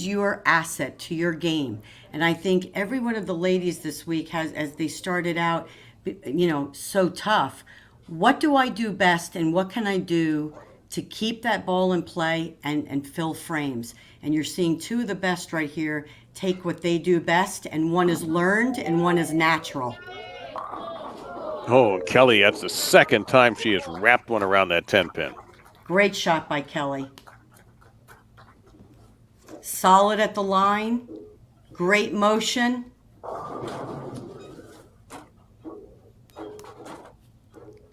your asset to your game? And I think every one of the ladies this week has, as they started out, so tough. What do I do best and what can I do to keep that ball in play and fill frames? And you're seeing two of the best right here take what they do best, and one is learned and one is natural. Oh, Kelly, that's the second time she has wrapped one around that 10-pin. Great shot by Kelly. Solid at the line. Great motion.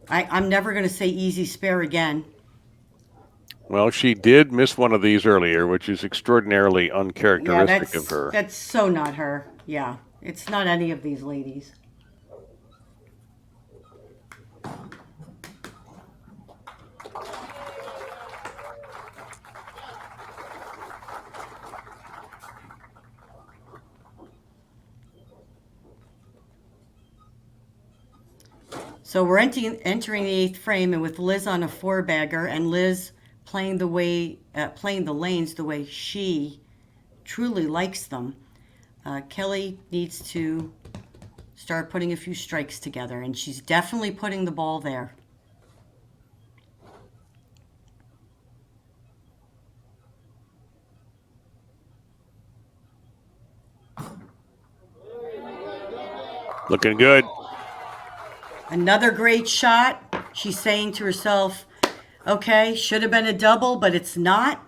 I'm never going to say easy spare again. Well, she did miss one of these earlier, which is extraordinarily uncharacteristic of her. That's so not her. Yeah, it's not any of these ladies. So we're entering the 8th frame, and with Liz on a 4-bagger, and Liz playing the lanes the way she truly likes them, Kelly needs to start putting a few strikes together, and she's definitely putting the ball there. Looking good. Another great shot. She's saying to herself, okay, should have been a double, but it's not.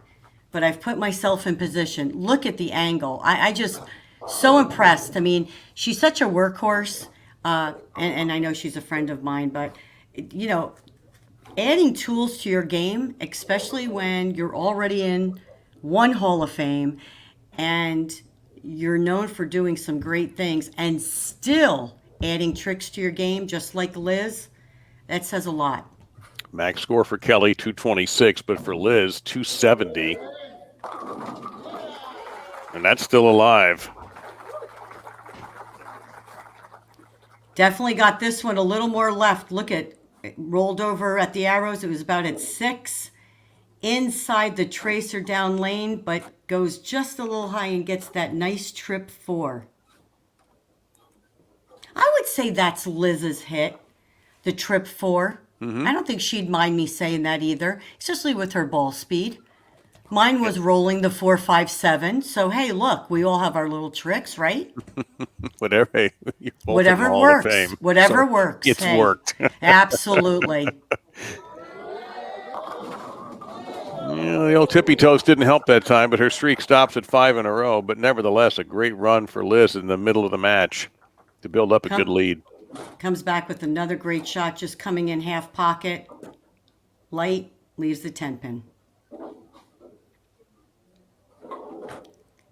But I've put myself in position. Look at the angle. I just, so impressed. I mean, she's such a workhorse. And I know she's a friend of mine, but, adding tools to your game, especially when you're already in one Hall of Fame and you're known for doing some great things and still adding tricks to your game, just like Liz, that says a lot. Max score for Kelly, 226, but for Liz, 270. And that's still alive. Definitely got this one a little more left. Look at it, rolled over at the arrows. It was about at 6. Inside the tracer down lane, but goes just a little high and gets that nice trip 4. I would say that's Liz's hit, the trip 4. I don't think she'd mind me saying that either, especially with her ball speed. Mine was rolling the 4-5-7. So, hey, look, we all have our little tricks, right? Whatever works. Fame, Whatever works. It's worked. Absolutely. Yeah, the old tippy toes didn't help that time, but her streak stops at 5 in a row. But nevertheless, a great run for Liz in the middle of the match to build up a good lead. Comes back with another great shot, just coming in half pocket. Light, leaves the 10-pin.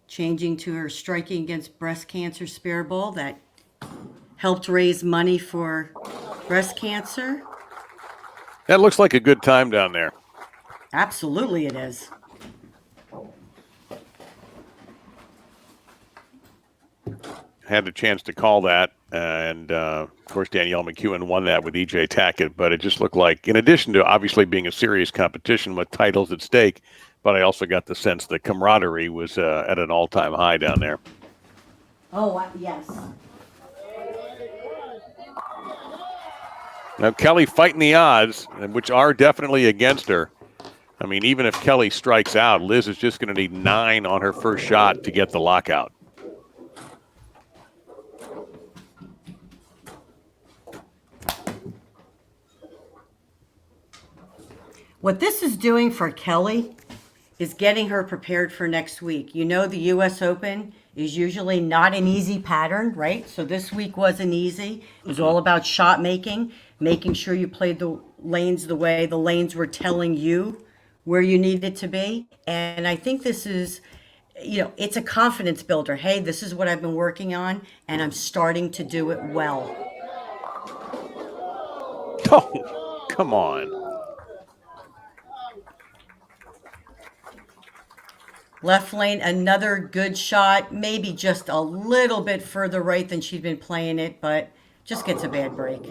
Changing to her striking against breast cancer spare bowl that helped raise money for breast cancer. That looks like a good time down there. Absolutely it is. Had the chance to call that, and of course Danielle McEwan won that with EJ Tackett, but it just looked like, in addition to obviously being a serious competition with titles at stake, but I also got the sense the camaraderie was at an all-time high down there. Oh, yes. Now Kelly fighting the odds, which are definitely against her. I mean, even if Kelly strikes out, Liz is just going to need 9 on her first shot to get the lockout. What this is doing for Kelly is getting her prepared for next week. You know, the US Open is usually not an easy pattern, right? So this week wasn't easy. It was all about shot making sure you played the lanes the way the lanes were telling you where you needed to be. And I think this is, you know, it's a confidence builder. Hey, this is what I've been working on, and I'm starting to do it well. Oh, come on. Left lane, another good shot, maybe just a little bit further right than she'd been playing it, but just gets a bad break.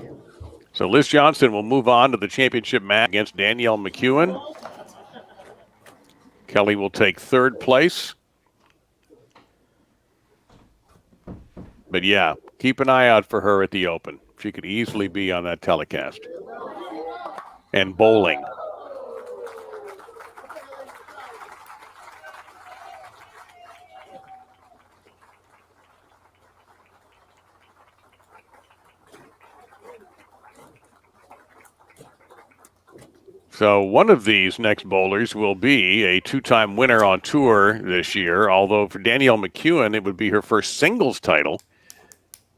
So Liz Johnson will move on to the championship match against Danielle McEwan. Kelly will take 3rd place. But yeah, keep an eye out for her at the Open. She could easily be on that telecast. And bowling. So one of these next bowlers will be a 2-time winner on tour this year, although for Danielle McEwan, it would be her first singles title.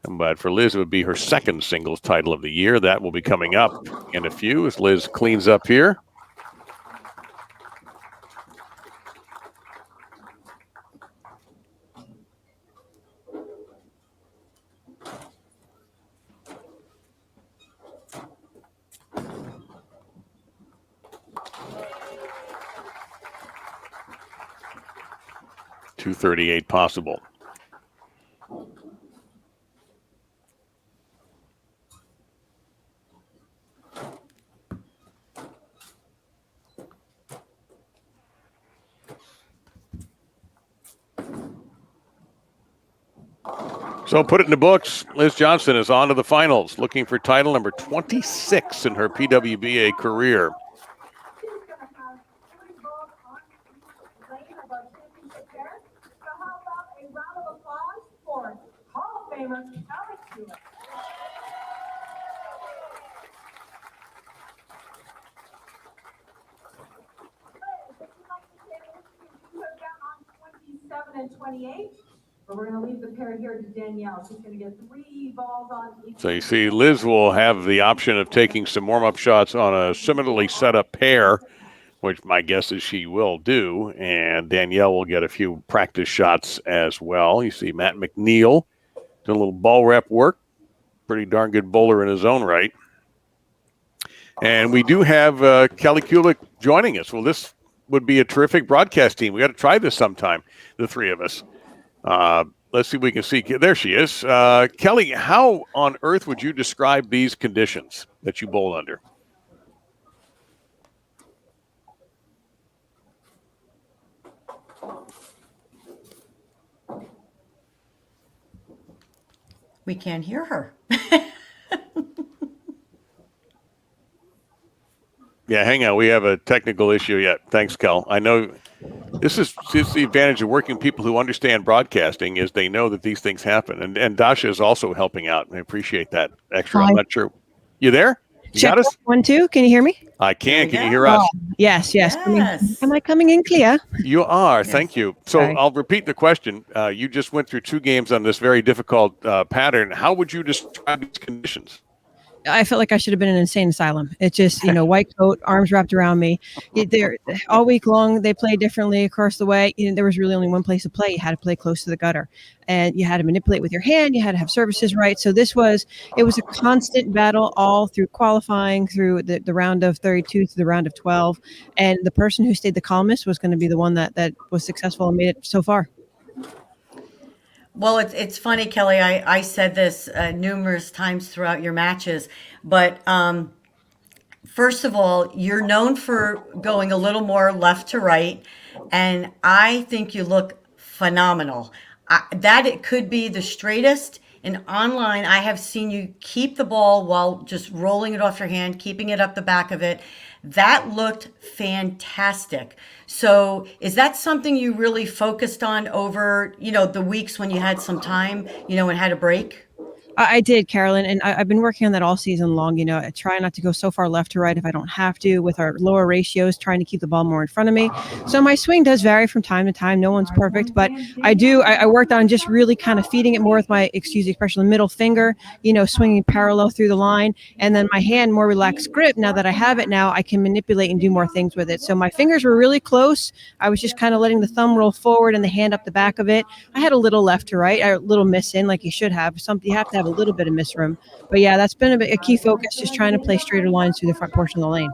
But for Liz, it would be her 2nd singles title of the year. That will be coming up in a few as Liz cleans up here. .238 possible. So put it in the books. Liz Johnson is on to the finals, looking for title number 26 in her PWBA career. And 28. But we're going to leave the pair here to Danielle. She's going to get 3 balls on each. So you see, Liz will have the option of taking some warm-up shots on a similarly set-up pair, which my guess is she will do, and Danielle will get a few practice shots as well. You see Matt McNeil doing a little ball rep work. Pretty darn good bowler in his own right. And we do have Kelly Kulick joining us. Well, this would be a terrific broadcast team. We got to try this sometime, the 3 of us. Let's see if we can see. There she is. Kelly, how on earth would you describe these conditions that you bowl under? We can't hear her. Yeah, hang on. We have a technical issue yet. Thanks, Kel. I know this is the advantage of working people who understand broadcasting is they know that these things happen. And Dasha is also helping out. And I appreciate that extra. Hi. I'm not sure. You there? You Check got us? 1, 2. Can you hear me? I can. There Can we you go. hear us? Yes. Yes. Am I coming in clear? You are. Thank you. So Okay. I'll repeat the question. You just went through 2 games on this very difficult pattern. How would you describe these conditions? I felt like I should have been in an insane asylum. It just, white coat, arms wrapped around me. They're all week long. They play differently across the way. There was really only one place to play. You had to play close to the gutter, and you had to manipulate with your hand. You had to have services right. So it was a constant battle all through qualifying, through the round of 32 to the round of 12. And the person who stayed the calmest was going to be the one that was successful and made it so far. Well, it's funny, Kelly. I said this numerous times throughout your matches, but first of all, you're known for going a little more left to right, and I think you look phenomenal. That it could be the straightest. And online, I have seen you keep the ball while just rolling it off your hand, keeping it up the back of it. That looked fantastic. So is that something you really focused on over, the weeks when you had some time, and had a break? I did, Carolyn, and I've been working on that all season long. I try not to go so far left to right if I don't have to, with our lower ratios, trying to keep the ball more in front of me. So my swing does vary from time to time. No one's perfect, but I worked on just really kind of feeding it more with my, excuse the expression, the middle finger, swinging parallel through the line, and then my hand, more relaxed grip. Now that I have it now, I can manipulate and do more things with it. So my fingers were really close. I was just kind of letting the thumb roll forward and the hand up the back of it. I had a little left to right, a little miss in, like you should have. You have to have a little bit of miss room, but yeah, that's been a key focus, just trying to play straighter lines through the front portion of the lane.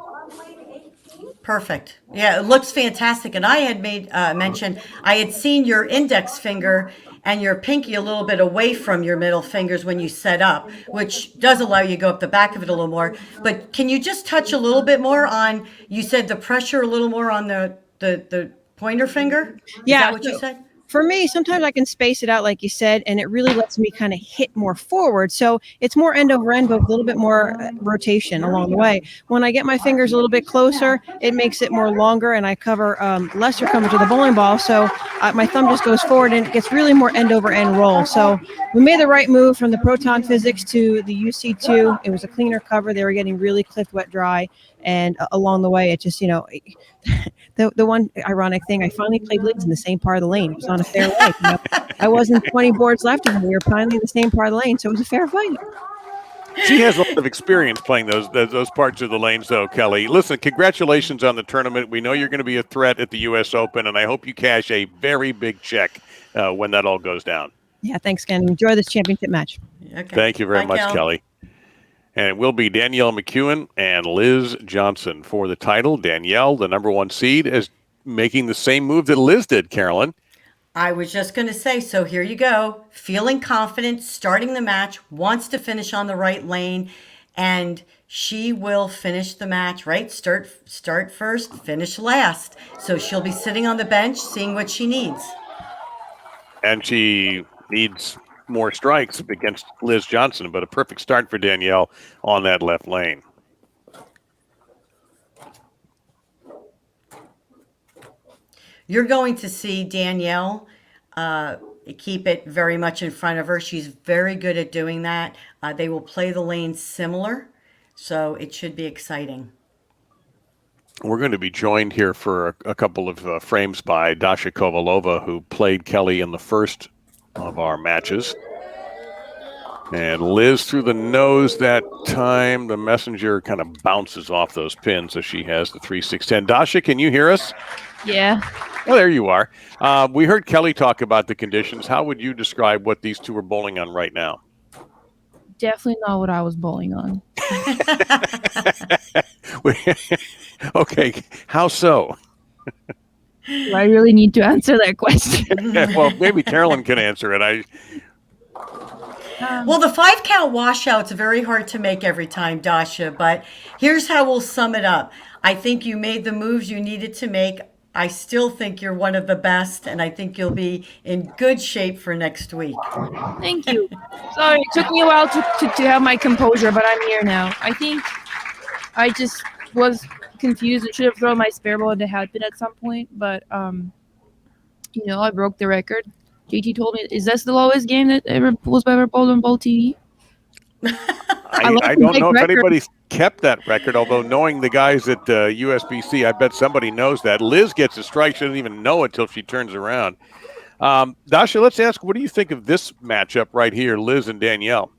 Perfect. Yeah, it looks fantastic. And I had made mention, I had seen your index finger and your pinky a little bit away from your middle fingers when you set up, which does allow you to go up the back of it a little more. But can you just touch a little bit more on, you said the pressure a little more on the pointer finger? Is that what you said? For me, sometimes I can space it out, like you said, and it really lets me kind of hit more forward. So it's more end over end, but with a little bit more rotation along the way. When I get my fingers a little bit closer, it makes it more longer, and I cover lesser coverage of the bowling ball. So my thumb just goes forward, and it gets really more end over end roll. So we made the right move from the Proton Physics to the UC2. It was a cleaner cover. They were getting really clipped, wet, dry. And along the way, it just, the one ironic thing, I finally played Liz in the same part of the lane. It was on a fair way. I wasn't 20 boards left of him. We were finally in the same part of the lane, so it was a fair fight. She has a lot of experience playing those parts of the lanes, though, Kelly. Listen, congratulations on the tournament. We know you're going to be a threat at the U.S. Open, and I hope you cash a very big check when that all goes down. Yeah, thanks, Ken. Enjoy this championship match. Okay. Thank you very much, Kelly. And it will be Danielle McEwan and Liz Johnson for the title. Danielle, the number 1 seed, is making the same move that Liz did, Carolyn. I was just going to say, so here you go. Feeling confident, starting the match, wants to finish on the right lane, and she will finish the match, right? Start first, finish last. So she'll be sitting on the bench, seeing what she needs. And she needs more strikes against Liz Johnson, but a perfect start for Danielle on that left lane. You're going to see Danielle keep it very much in front of her. She's very good at doing that. They will play the lanes similar, so it should be exciting. We're going to be joined here for a couple of frames by Dasha Kovalova, who played Kelly in the first of our matches. And Liz through the nose that time. The messenger kind of bounces off those pins as she has the 3-6-10. Dasha, can you hear us? Yeah. Well, there you are. We heard Kelly talk about the conditions. How would you describe what these two are bowling on right now? Definitely not what I was bowling on. Okay, how so? Do I really need to answer that question? Well, maybe Carolyn can answer it. Well, the 5-count washout's very hard to make every time, Dasha, but here's how we'll sum it up. I think you made the moves you needed to make. I still think you're one of the best, and I think you'll be in good shape for next week. Thank you. Sorry, it took me a while to have my composure, but I'm here now. I think I just was confused and should have thrown my spare ball into hat pin at some point, but I broke the record. JT told me, is this the lowest game that ever was ever bowled on Bowl TV? I don't know if anybody's kept that record, although knowing the guys at USBC, I bet somebody knows that. Liz gets a strike. She doesn't even know it until she turns around. Dasha, let's ask, what do you think of this matchup right here, Liz and Danielle?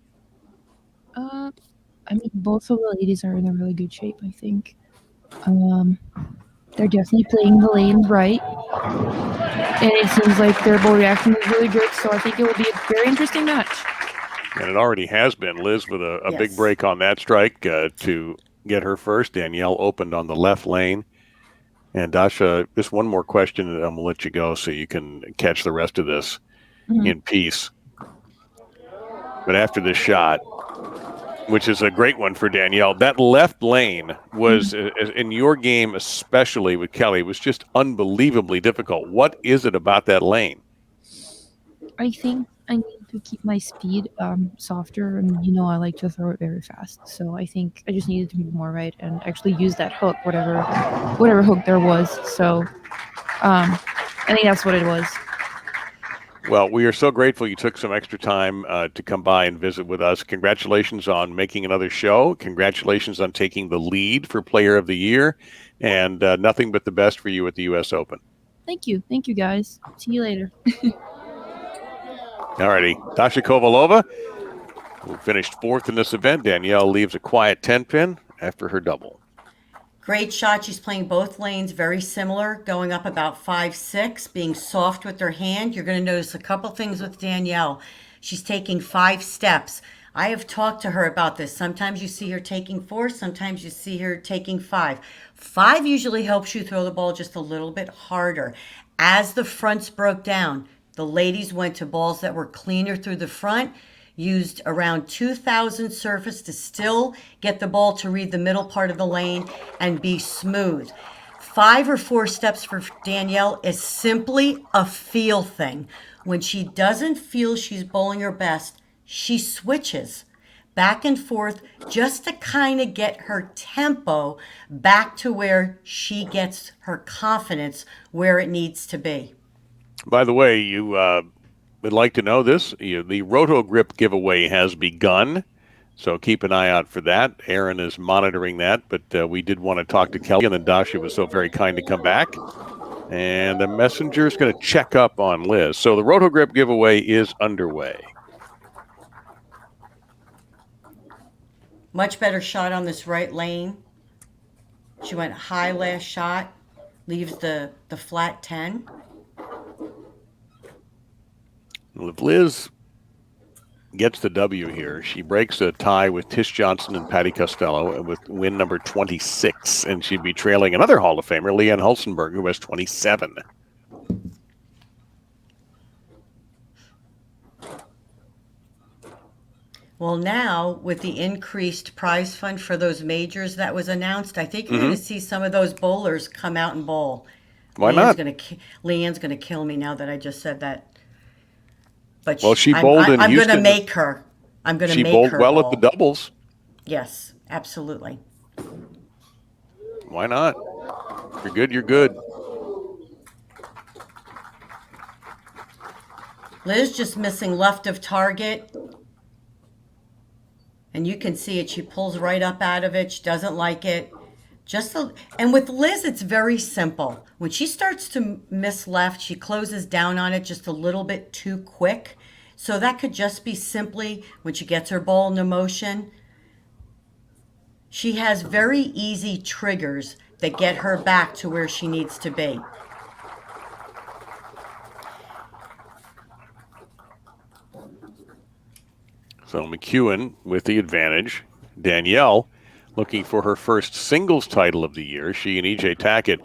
I mean, both of the ladies are in a really good shape, I think. They're definitely playing the lanes right. And it seems like their ball reaction is really good, so I think it will be a very interesting match. And it already has been. Liz with a big break on that strike to get her first. Danielle opened on the left lane. And Dasha, just one more question, and I'm going to let you go so you can catch the rest of this in peace. But after this shot, which is a great one for Danielle, that left lane was, in your game especially with Kelly, was just unbelievably difficult. What is it about that lane? I think I need to keep my speed softer, and I like to throw it very fast. So I think I just needed to be more right and actually use that hook, whatever hook there was. So I think that's what it was. Well, we are so grateful you took some extra time to come by and visit with us. Congratulations on making another show. Congratulations on taking the lead for Player of the Year, and nothing but the best for you at the U.S. Open. Thank you, guys. See you later. All righty. Dasha Kovalova, who finished fourth in this event. Danielle leaves a quiet 10-pin after her double. Great shot. She's playing both lanes very similar, going up about 5-6, being soft with her hand. You're going to notice a couple things with Danielle. She's taking 5 steps. I have talked to her about this. Sometimes you see her taking 4, sometimes you see her taking 5. 5 usually helps you throw the ball just a little bit harder. As the fronts broke down, the ladies went to balls that were cleaner through the front, used around 2,000 surface to still get the ball to read the middle part of the lane and be smooth. 5 or 4 steps for Danielle is simply a feel thing. When she doesn't feel she's bowling her best, she switches back and forth just to kind of get her tempo back to where she gets her confidence where it needs to be. By the way, you would like to know this. The Roto Grip giveaway has begun, so keep an eye out for that. Aaron is monitoring that, but we did want to talk to Kelly, and then Dasha was so very kind to come back. And the messenger is going to check up on Liz. So the Roto Grip giveaway is underway. Much better shot on this right lane. She went high last shot, leaves the flat 10. Well, if Liz gets the W here, she breaks a tie with Tish Johnson and Patty Costello with win number 26, and she'd be trailing another Hall of Famer, Leanne Hulsenberg, who has 27. Well, now with the increased prize fund for those majors that was announced, I think you're going to see some of those bowlers come out and bowl. Why not? Leanne's going to kill me now that I just said that. But well, she bowled in Houston. I'm going to make her. I'm going to make her. She bowled well bowl. at the doubles. Yes, absolutely. Why not? If you're good, you're good. Liz just missing left of target. And you can see it. She pulls right up out of it. She doesn't like it. And with Liz, it's very simple. When she starts to miss left, she closes down on it just a little bit too quick. So that could just be simply when she gets her ball into motion. She has very easy triggers that get her back to where she needs to be. So McEwen with the advantage. Danielle looking for her first singles title of the year. She and EJ Tackett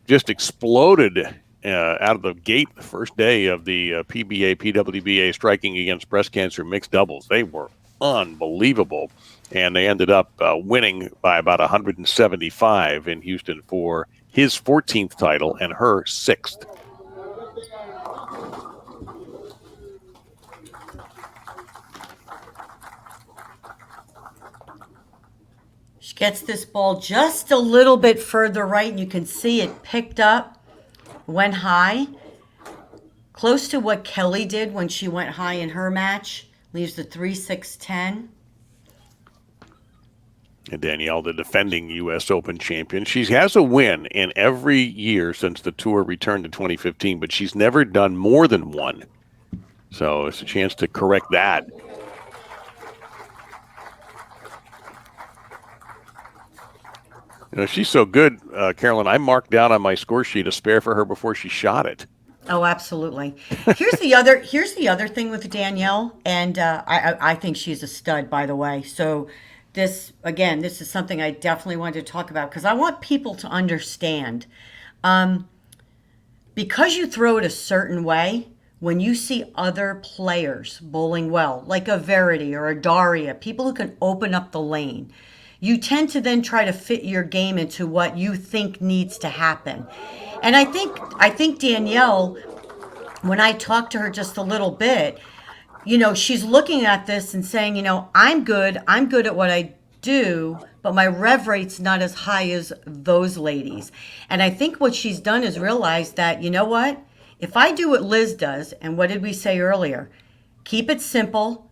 just exploded out of the gate the first day of the PWBA striking against breast cancer mixed doubles. They were unbelievable, and they ended up winning by about 175 in Houston for his 14th title and her 6th. She gets this ball just a little bit further right, and you can see it picked up, went high, close to what Kelly did when she went high in her match. Leaves the 3-6-10. And Danielle, the defending U.S. Open champion. She has a win in every year since the tour returned to 2015, but she's never done more than one. So it's a chance to correct that. You know, she's so good, Carolyn. I marked down on my score sheet a spare for her before she shot it. Oh, absolutely. Here's the other thing with Danielle, and I think she's a stud, by the way. So this is something I definitely wanted to talk about because I want people to understand. Because you throw it a certain way, when you see other players bowling well, like a Verity or a Daria, people who can open up the lane, you tend to then try to fit your game into what you think needs to happen. And I think Danielle, when I talked to her just a little bit, you know, she's looking at this and saying, you know, I'm good at what I do, but my rev rate's not as high as those ladies. And I think what she's done is realize that, you know what? If I do what Liz does, and what did we say earlier? Keep it simple,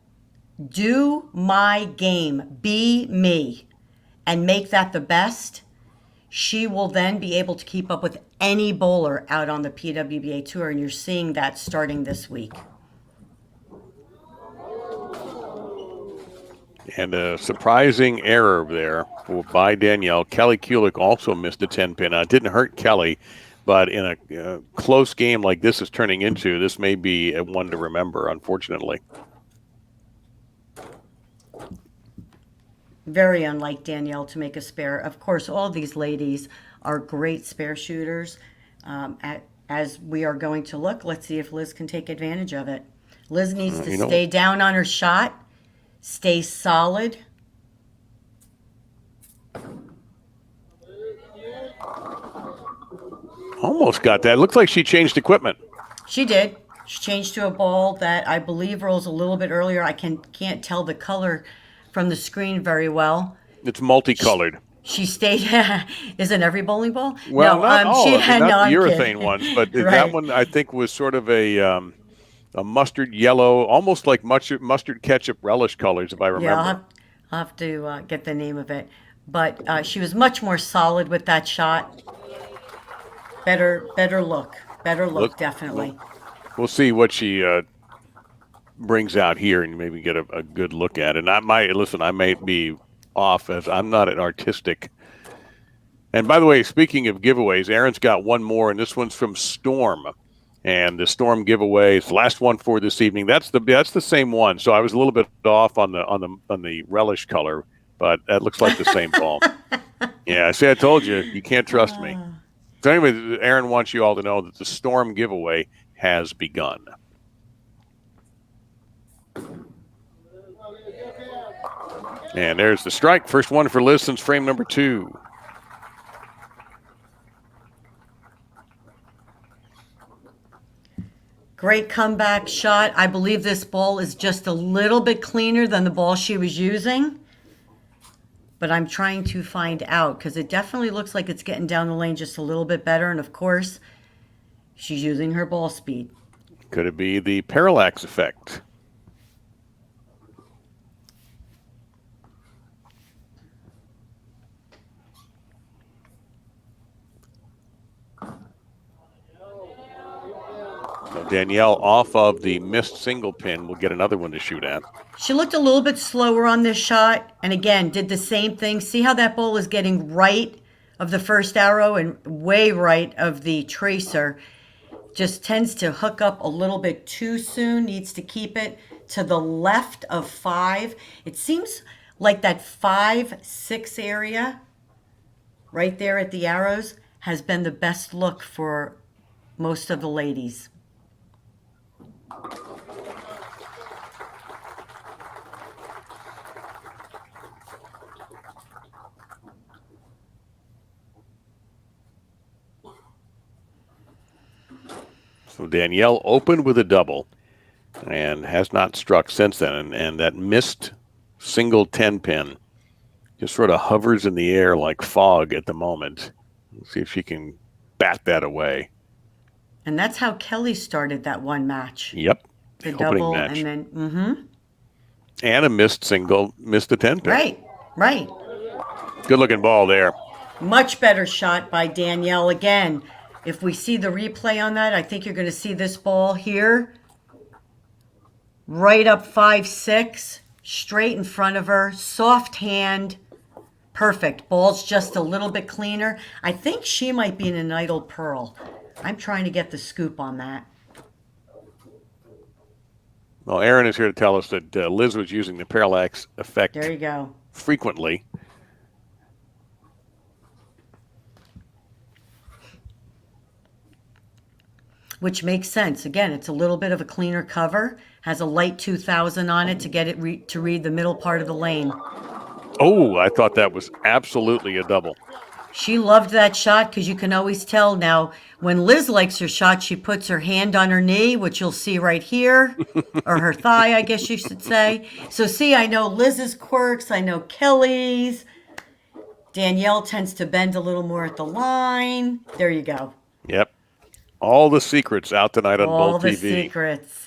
do my game, be me, and make that the best, she will then be able to keep up with any bowler out on the PWBA Tour, and you're seeing that starting this week. And a surprising error there by Danielle. Kelly Kulick also missed a 10-pin. It didn't hurt Kelly, but in a close game like this is turning into, this may be a one to remember, unfortunately. Very unlike Danielle to make a spare. Of course, all these ladies are great spare shooters. As we are going to look, let's see if Liz can take advantage of it. Liz needs to stay down on her shot, stay solid. Almost got that. Looks like she changed equipment. She did. She changed to a ball that I believe rolls a little bit earlier. I can't tell the color from the screen very well. It's multicolored. She stayed. Isn't every bowling ball? Well, no, not all. Not the I'm urethane kidding. ones, but Right. that one I think was sort of a mustard yellow, almost like mustard ketchup relish colors, if I remember. Yeah, I'll have to get the name of it. But she was much more solid with that shot. Better look, definitely. We'll see what she brings out here and maybe get a good look at it. And I might be off as I'm not an artistic. And by the way, speaking of giveaways, Aaron's got one more, and this one's from Storm. And the Storm giveaway is the last one for this evening. That's the same one. So I was a little bit off on the relish color, but that looks like the same ball. Yeah, I told you, you can't trust me. So anyway, Aaron wants you all to know that the Storm giveaway has begun. And there's the strike. First one for Liz since frame number 2. Great comeback shot. I believe this ball is just a little bit cleaner than the ball she was using. But I'm trying to find out because it definitely looks like it's getting down the lane just a little bit better. And of course, she's using her ball speed. Could it be the parallax effect? So Danielle, off of the missed single pin, will get another one to shoot at. She looked a little bit slower on this shot. And again, did the same thing. See how that ball is getting right of the first arrow and way right of the tracer. Just tends to hook up a little bit too soon. Needs to keep it to the left of 5. It seems like that 5-6 area right there at the arrows has been the best look for most of the ladies. So Danielle opened with a double and has not struck since then. And that missed single 10-pin just sort of hovers in the air like fog at the moment. Let's see if she can bat that away. And that's how Kelly started that one match. Yep. The Opening double match. and then And a missed single, missed the 10-pin. right. Good looking ball there. Much better shot by Danielle. Again, if we see the replay on that, I think you're going to see this ball here. Right up 5-6, straight in front of her, soft hand, perfect. Ball's just a little bit cleaner. I think she might be an Untitled Pearl. I'm trying to get the scoop on that. Well, Aaron is here to tell us that Liz was using the parallax effect There you go. frequently. Which makes sense. Again, it's a little bit of a cleaner cover. Has a light 2000 on it to get it to read the middle part of the lane. Oh, I thought that was absolutely a double. She loved that shot because you can always tell now when Liz likes her shot, she puts her hand on her knee, which you'll see right here, or her thigh, I guess you should say. So see, I know Liz's quirks. I know Kelly's. Danielle tends to bend a little more at the line. There you go. Yep. All the secrets out tonight on All Bowl the TV. secrets.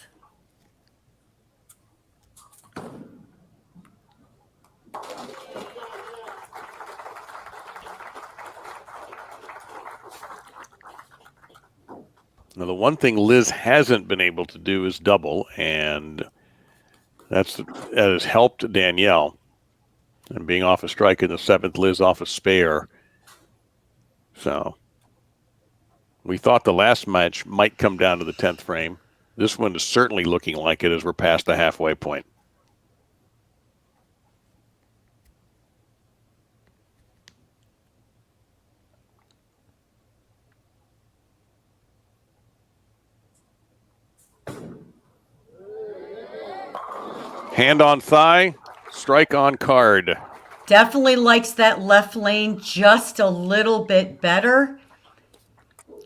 Now, the one thing Liz hasn't been able to do is double, and that has helped Danielle. And being off a strike in the 7th, Liz off a spare. So we thought the last match might come down to the 10th frame. This one is certainly looking like it as we're past the halfway point. Hand on thigh, strike on card. Definitely likes that left lane just a little bit better.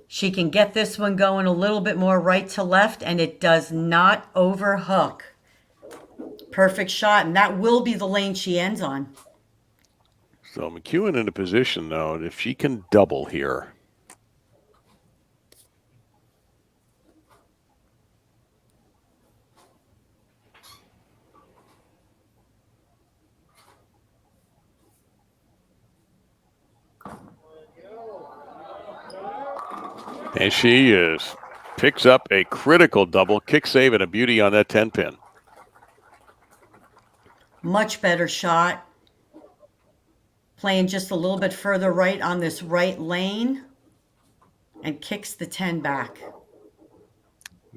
She can get this one going a little bit more right to left, and it does not overhook. Perfect shot, and that will be the lane she ends on. So McEwen in a position, though, if she can double here. And she picks up a critical double, kick save, and a beauty on that 10-pin. Much better shot. Playing just a little bit further right on this right lane and kicks the 10 back.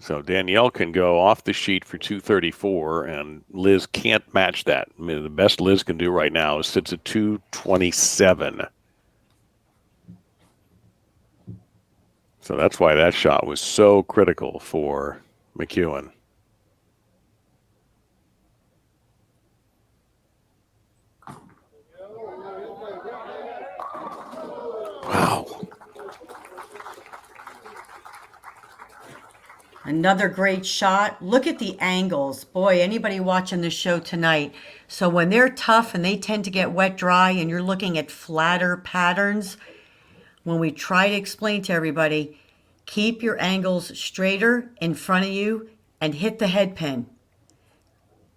So Danielle can go off the sheet for 234, and Liz can't match that. I mean, the best Liz can do right now is sits at 227. So that's why that shot was so critical for McEwen. Wow. Another great shot. Look at the angles. Boy, anybody watching the show tonight. So when they're tough and they tend to get wet dry and you're looking at flatter patterns, when we try to explain to everybody, keep your angles straighter in front of you and hit the head pin.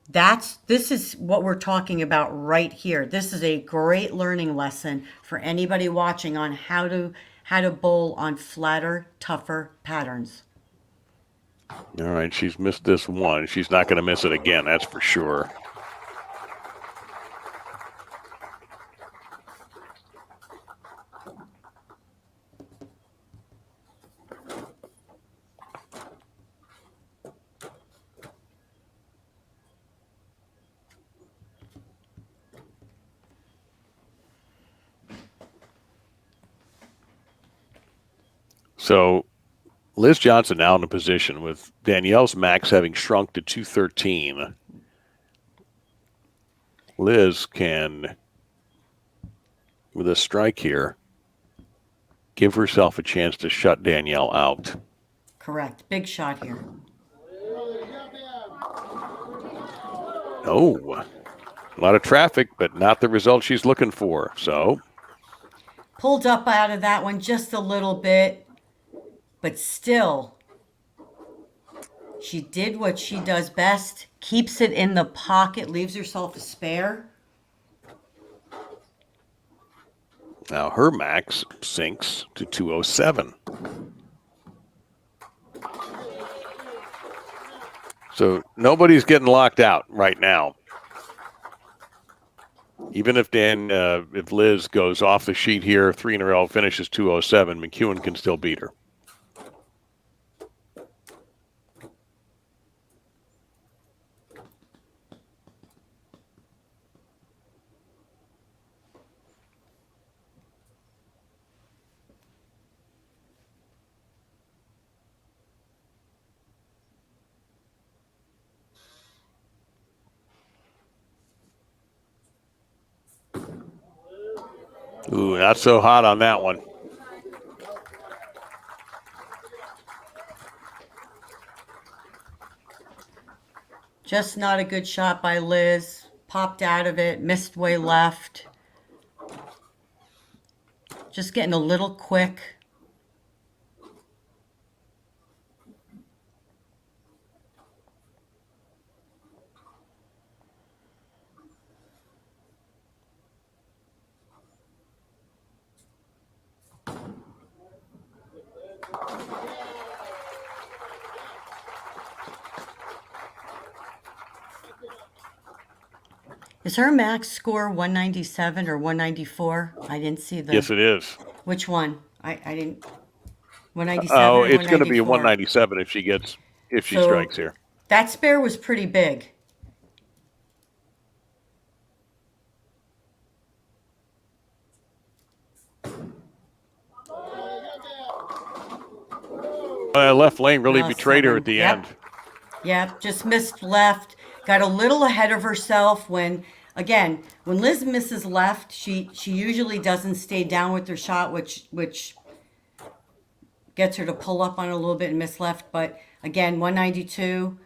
This is what we're talking about right here. This is a great learning lesson for anybody watching on how to bowl on flatter, tougher patterns. All right, she's missed this one. She's not going to miss it again, that's for sure. So Liz Johnson now in a position with Danielle's max having shrunk to 213. Liz can, with a strike here, give herself a chance to shut Danielle out. Correct. Big shot here. Oh, a lot of traffic, but not the result she's looking for. So Pulled up out of that one just a little bit, but still, she did what she does best, keeps it in the pocket, leaves herself a spare. Now her max sinks to 207. So nobody's getting locked out right now. Even if if Liz goes off the sheet here, 3 in a row, finishes 207, McEwen can still beat her. Ooh, not so hot on that one. Just not a good shot by Liz. Popped out of it, missed way left. Just getting a little quick. Is her max score 197 or 194? I didn't see the. Yes, it is. Which one? I didn't. 197. Oh, or it's going to be a 194? 197 if she So strikes here. that spare was pretty big. Left lane really Oh, betrayed her 7. at the Yep. end. Yep, just missed left. Got a little ahead of herself when, again, when Liz misses left, she usually doesn't stay down with her shot, which gets her to pull up on it a little bit and miss left. But again, 192.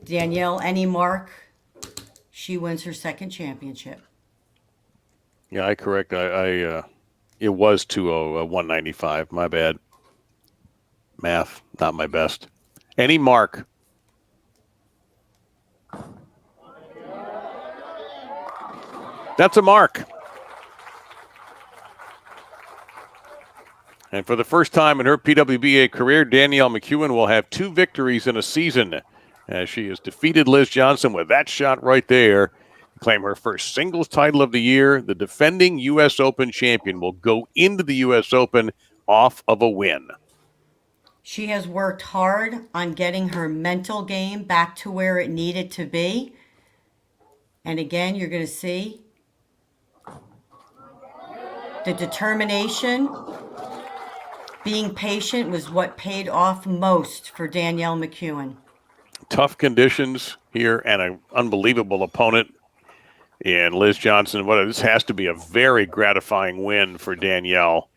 Danielle, any mark, she wins her second championship. Yeah, I correct. It was 195. My bad. Math, not my best. Any mark. That's a mark. And for the first time in her PWBA career, Danielle McEwan will have 2 victories in a season as she has defeated Liz Johnson with that shot right there. Claim her first singles title of the year. The defending U.S. Open champion will go into the U.S. Open off of a win. She has worked hard on getting her mental game back to where it needed to be. And again, you're going to see the determination, being patient was what paid off most for Danielle McEwan. Tough conditions here and an unbelievable opponent in Liz Johnson. This has to be a very gratifying win for Danielle.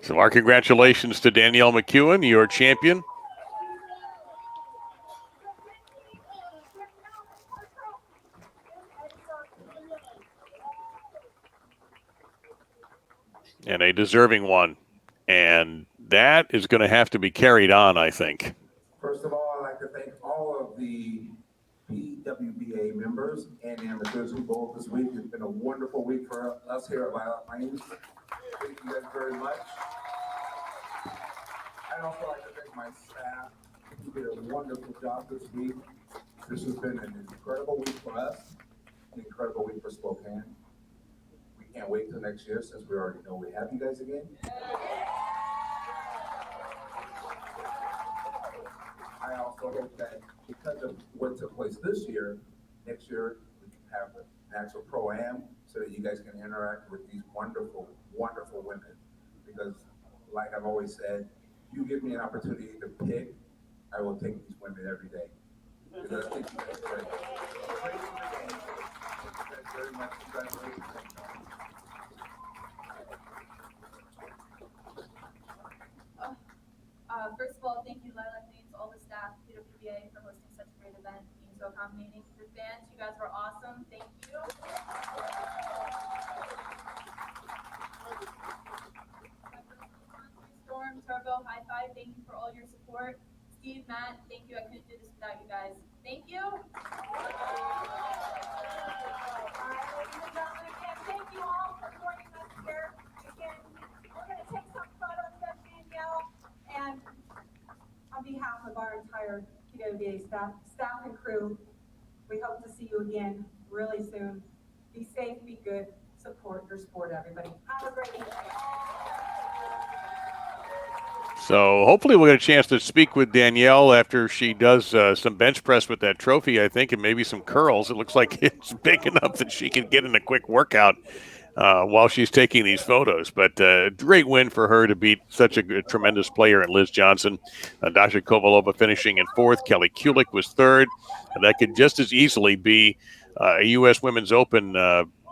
So our congratulations to Danielle McEwan, your champion. And a deserving one. And that is going to have to be carried on, I think. First of all, I'd like to thank all of the PWBA members and amateurs who bowled this week. It's been a wonderful week for us here at Lilac Lanes. Thank you guys very much. I'd also like to thank my staff who did a wonderful job this week. This has been an incredible week for us, an incredible week for Spokane. We can't wait till next year since we already know we have you guys again. I also hope that because of what took place this year, next year we can have an actual pro-am so that you guys can interact with these wonderful, wonderful women. Because like I've always said, you give me an opportunity to pick, I will take these women every day. Because I think you guys are great. Thank you guys very much. Congratulations. First of all, thank you, Lilac Lanes, all the staff, PWBA, for hosting such a great event. It means so accommodating for fans. You guys were awesome. Thank you. Storm, Turbo, High Five, thank you for all your support. Steve, Matt, thank you. I couldn't do this without you guys. Thank you. All right, ladies and gentlemen, again, thank you all for joining us here. Again, we're going to take some photos of Danielle, and on behalf of our entire PWBA staff and crew, we hope to see you again really soon. Be safe, be good, support your sport, everybody. Have a great evening. So hopefully we'll get a chance to speak with Danielle after she does some bench press with that trophy, I think, and maybe some curls. It looks like it's big enough that she can get in a quick workout while she's taking these photos. But great win for her to beat such a tremendous player in Liz Johnson. Dasha Kovalova finishing in fourth. Kelly Kulick was third. And that could just as easily be a U.S. Women's Open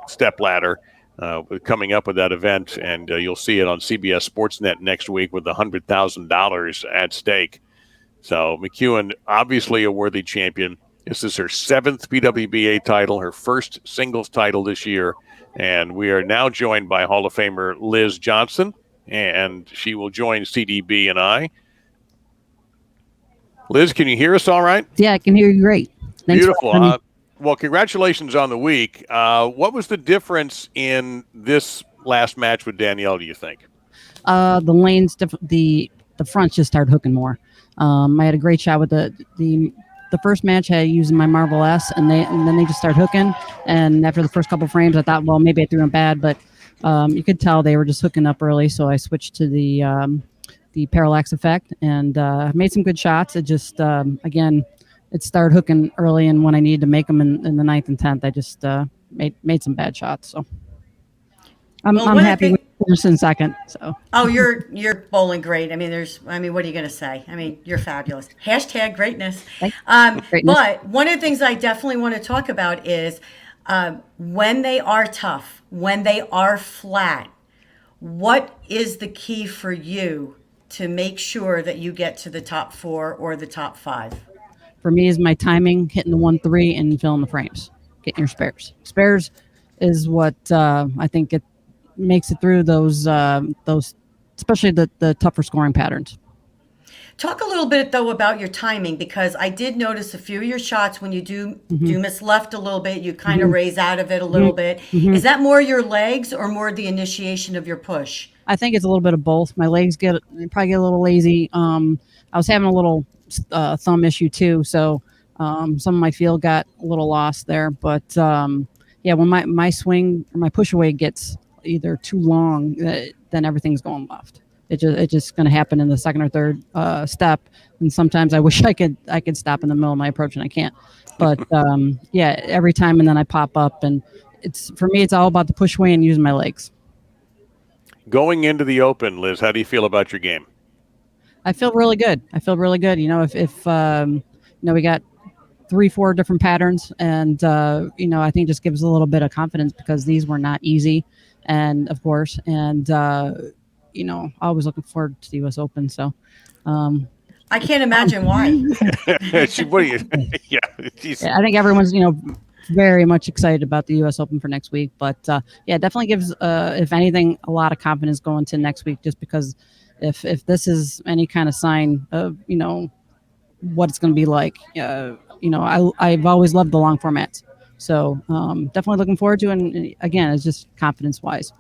stepladder. Coming up with that event, and you'll see it on CBS Sportsnet next week with $100,000 at stake. So McEwen, obviously a worthy champion. This is her seventh PWBA title, her first singles title this year, and we are now joined by Hall of Famer Liz Johnson, and she will join CDB and I. Liz, can you hear us all right? Yeah, I can hear you great. Thanks. Beautiful. Well, congratulations on the week. What was the difference in this last match with Danielle, do you think? The lanes, the fronts just started hooking more. I had a great shot with the first match I used my Marvel S, and then they just started hooking. And after the first couple frames, I thought, well, maybe I threw them bad, but you could tell they were just hooking up early. So I switched to the parallax effect and made some good shots. It just again. It started hooking early, and when I needed to make them in the 9th and 10th, I just made some bad shots. So I'm happy with first and second. So You're bowling great. I mean, what are you going to say? I mean, you're fabulous. Hashtag greatness. Greatness. But one of the things I definitely want to talk about is when they are tough, when they are flat, what is the key for you to make sure that you get to the top 4 or the top 5? For me, is my timing, hitting the 1-3 and filling the frames, getting your spares. Spares is what I think it makes it through those especially the tougher scoring patterns. Talk a little bit though about your timing, because I did notice a few of your shots when you do miss left a little bit, you kind of raise out of it a little bit. Is that more your legs or more the initiation of your push? I think it's a little bit of both. My legs probably get a little lazy. I was having a little thumb issue too, so some of my feel got a little lost there. But yeah, when my swing or my push away gets either too long, then everything's going left. It's just going to happen in the second or third step, and sometimes I wish I could stop in the middle of my approach, and I can't. But yeah, every time, and then I pop up, and for me it's all about the push away and using my legs. Going into the Open, Liz, how do you feel about your game? I feel really good. You know, if you know, we got 3-4 different patterns, and you know, I think it just gives a little bit of confidence because these were not easy, and of course, and you know, always looking forward to the U.S. Open. So I can't imagine why. Yeah, I think everyone's, you know, very much excited about the U.S. Open for next week. But yeah, it definitely gives, if anything, a lot of confidence going to next week, just because if this is any kind of sign of, you know, what it's going to be like, you know, I've always loved the long formats. So definitely looking forward to it. And again, it's just confidence wise.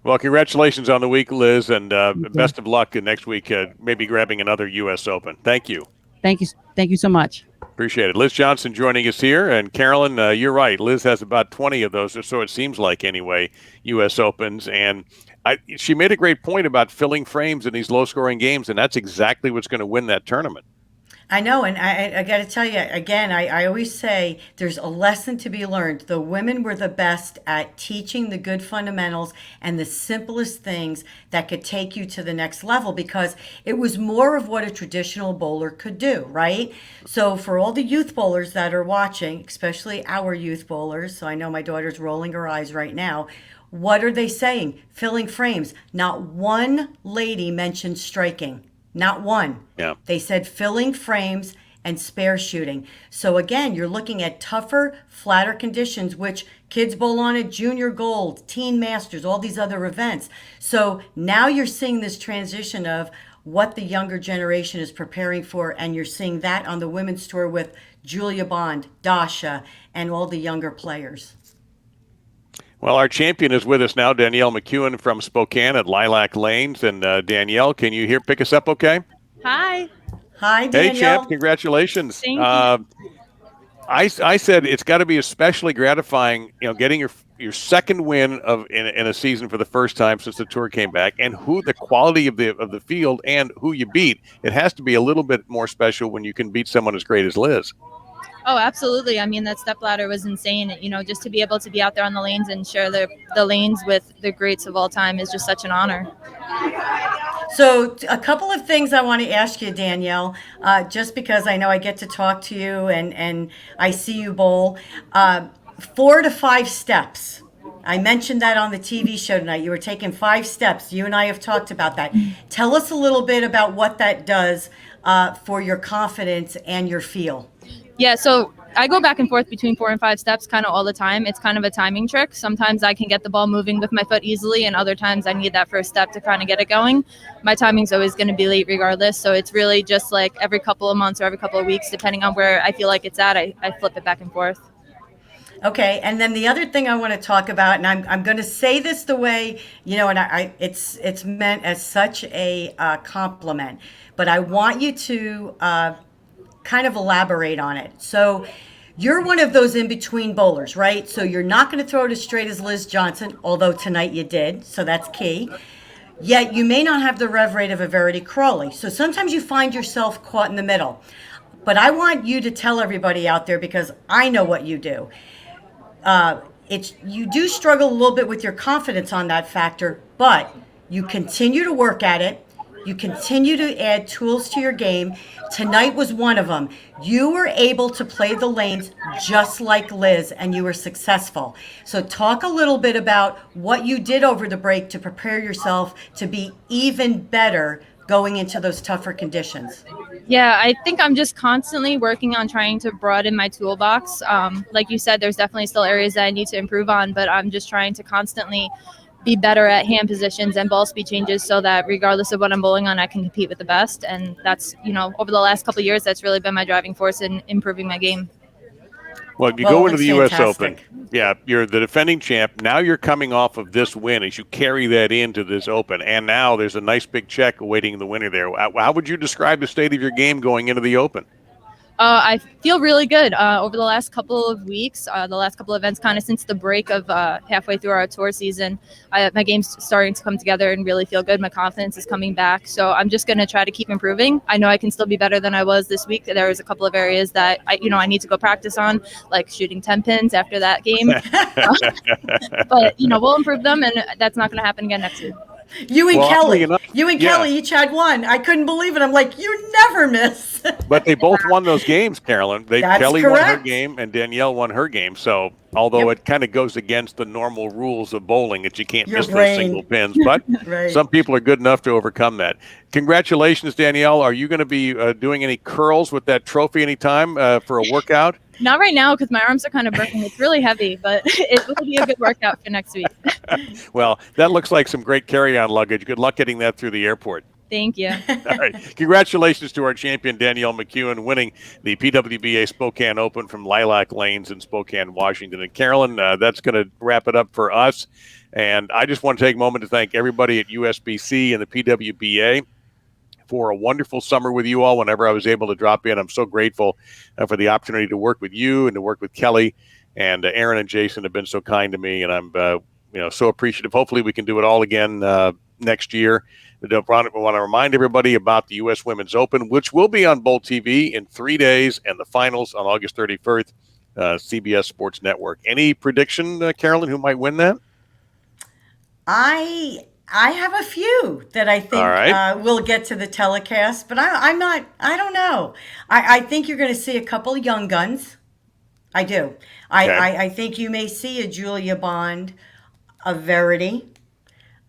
Well, congratulations on the week, Liz, and best of luck next week, maybe grabbing another U.S. Open. Thank you. Thank you so much. Appreciate it. Liz Johnson joining us here. And Carolyn, you're right. Liz has about 20 of those, or so it seems like anyway, U.S. Opens. And she made a great point about filling frames in these low-scoring games, and that's exactly what's going to win that tournament. I know, and I got to tell you, again, I always say there's a lesson to be learned. The women were the best at teaching the good fundamentals and the simplest things that could take you to the next level, because it was more of what a traditional bowler could do, right? So for all the youth bowlers that are watching, especially our youth bowlers, so I know my daughter's rolling her eyes right now, what are they saying? Filling frames. Not one lady mentioned striking. Not one. Yeah. They said filling frames and spare shooting. So again, you're looking at tougher, flatter conditions, which kids bowl on at Junior Gold, Teen Masters, all these other events. So now you're seeing this transition of what the younger generation is preparing for, and you're seeing that on the women's tour with Julia Bond, Dasha, and all the younger players. Well, our champion is with us now, Danielle McEwan from Spokane at Lilac Lanes. And Danielle, can you pick us up okay? Hi. Hi, Danielle. Hey, champ, congratulations. Thank you. I said it's got to be especially gratifying, getting your second win in a season for the first time since the tour came back, and the quality of the field and who you beat. It has to be a little bit more special when you can beat someone as great as Liz. Oh, absolutely. I mean, that Stepladder was insane. Just to be able to be out there on the lanes and share the lanes with the greats of all time is just such an honor. So a couple of things I want to ask you, Danielle, just because I know I get to talk to you and I see you bowl. 4 to 5 steps. I mentioned that on the TV show tonight. You were taking 5 steps. You and I have talked about that. Tell us a little bit about what that does for your confidence and your feel. Yeah, so I go back and forth between 4 and 5 steps kind of all the time. It's kind of a timing trick. Sometimes I can get the ball moving with my foot easily, and other times I need that first step to kind of get it going. My timing's always going to be late regardless, so it's really just like every couple of months or every couple of weeks, depending on where I feel like it's at, I flip it back and forth. Okay, and then the other thing I want to talk about, and I'm going to say this the way, and it's meant as such a compliment, but I want you to kind of elaborate on it. So you're one of those in-between bowlers, right? So you're not going to throw it as straight as Liz Johnson, although tonight you did, so that's key. Yet you may not have the rev rate of a Verity Crawley. So sometimes you find yourself caught in the middle. But I want you to tell everybody out there, because I know what you do. You do struggle a little bit with your confidence on that factor, but you continue to work at it. You continue to add tools to your game. Tonight was one of them. You were able to play the lanes just like Liz, and you were successful. So talk a little bit about what you did over the break to prepare yourself to be even better going into those tougher conditions. Yeah, I think I'm just constantly working on trying to broaden my toolbox. Like you said, there's definitely still areas that I need to improve on, but I'm just trying to constantly be better at hand positions and ball speed changes so that regardless of what I'm bowling on, I can compete with the best. And that's, over the last couple of years, that's really been my driving force in improving my game. Well, you go into the U.S. Open. Yeah, you're the defending champ. Now you're coming off of this win as you carry that into this Open. And now there's a nice big check awaiting the winner there. How would you describe the state of your game going into the Open? I feel really good over the last couple of weeks, the last couple of events, kind of since the break of halfway through our tour season. My game's starting to come together and really feel good. My confidence is coming back. So I'm just going to try to keep improving. I know I can still be better than I was this week. There was a couple of areas that I need to go practice on, like shooting 10 pins after that game. But, we'll improve them, and that's not going to happen again next week. You and Kelly each had one. I couldn't believe it. I'm like, you never miss. But they both won those games, Carolyn. Kelly correct. won her game and Danielle won her game. So although it kind of goes against the normal rules of bowling that you can't miss those single pins, but right. Some people are good enough to overcome that. Congratulations, Danielle. Are you going to be doing any curls with that trophy anytime for a workout? Not right now because my arms are kind of broken. It's really heavy, but it will be a good workout for next week. Well, that looks like some great carry-on luggage. Good luck getting that through the airport. Thank you. All right. Congratulations to our champion, Danielle McEwan, winning the PWBA Spokane Open from Lilac Lanes in Spokane, Washington. And Carolyn, that's going to wrap it up for us. And I just want to take a moment to thank everybody at USBC and the PWBA for a wonderful summer with you all. Whenever I was able to drop in, I'm so grateful for the opportunity to work with you and to work with Kelly. And Aaron and Jason have been so kind to me, and I'm so appreciative. Hopefully we can do it all again next year. We want to remind everybody about the U.S. Women's Open, which will be on Bolt TV in 3 days, and the finals on August 31st, CBS Sports Network. Any prediction, Carolyn, who might win that? I have a few that I think will get to the telecast, but I don't know. I think you're going to see a couple of young guns. I do. Okay. I think you may see a Julia Bond, a Verity,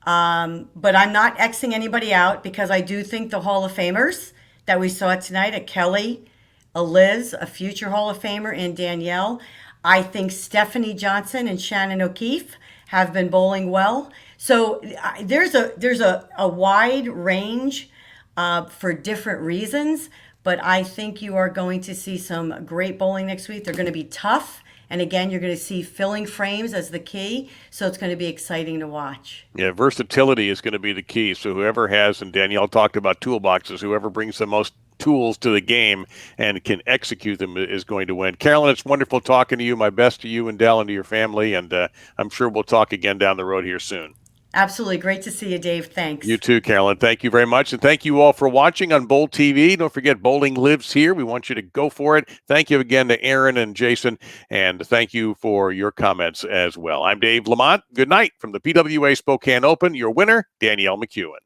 but I'm not Xing anybody out because I do think the Hall of Famers that we saw tonight, a Kelly, a Liz, a future Hall of Famer, and Danielle. I think Stephanie Johnson and Shannon O'Keefe have been bowling well. So there's a wide range for different reasons, but I think you are going to see some great bowling next week. They're going to be tough. And again, you're going to see filling frames as the key. So it's going to be exciting to watch. Yeah, versatility is going to be the key. So whoever has, and Danielle talked about toolboxes, whoever brings the most tools to the game and can execute them is going to win. Carolyn, it's wonderful talking to you. My best to you and Dell and to your family. And I'm sure we'll talk again down the road here soon. Absolutely. Great to see you, Dave. Thanks. You too, Carolyn. Thank you very much. And thank you all for watching on Bowl TV. Don't forget, bowling lives here. We want you to go for it. Thank you again to Aaron and Jason. And thank you for your comments as well. I'm Dave Lamont. Good night from the PWBA Spokane Open. Your winner, Danielle McEwan.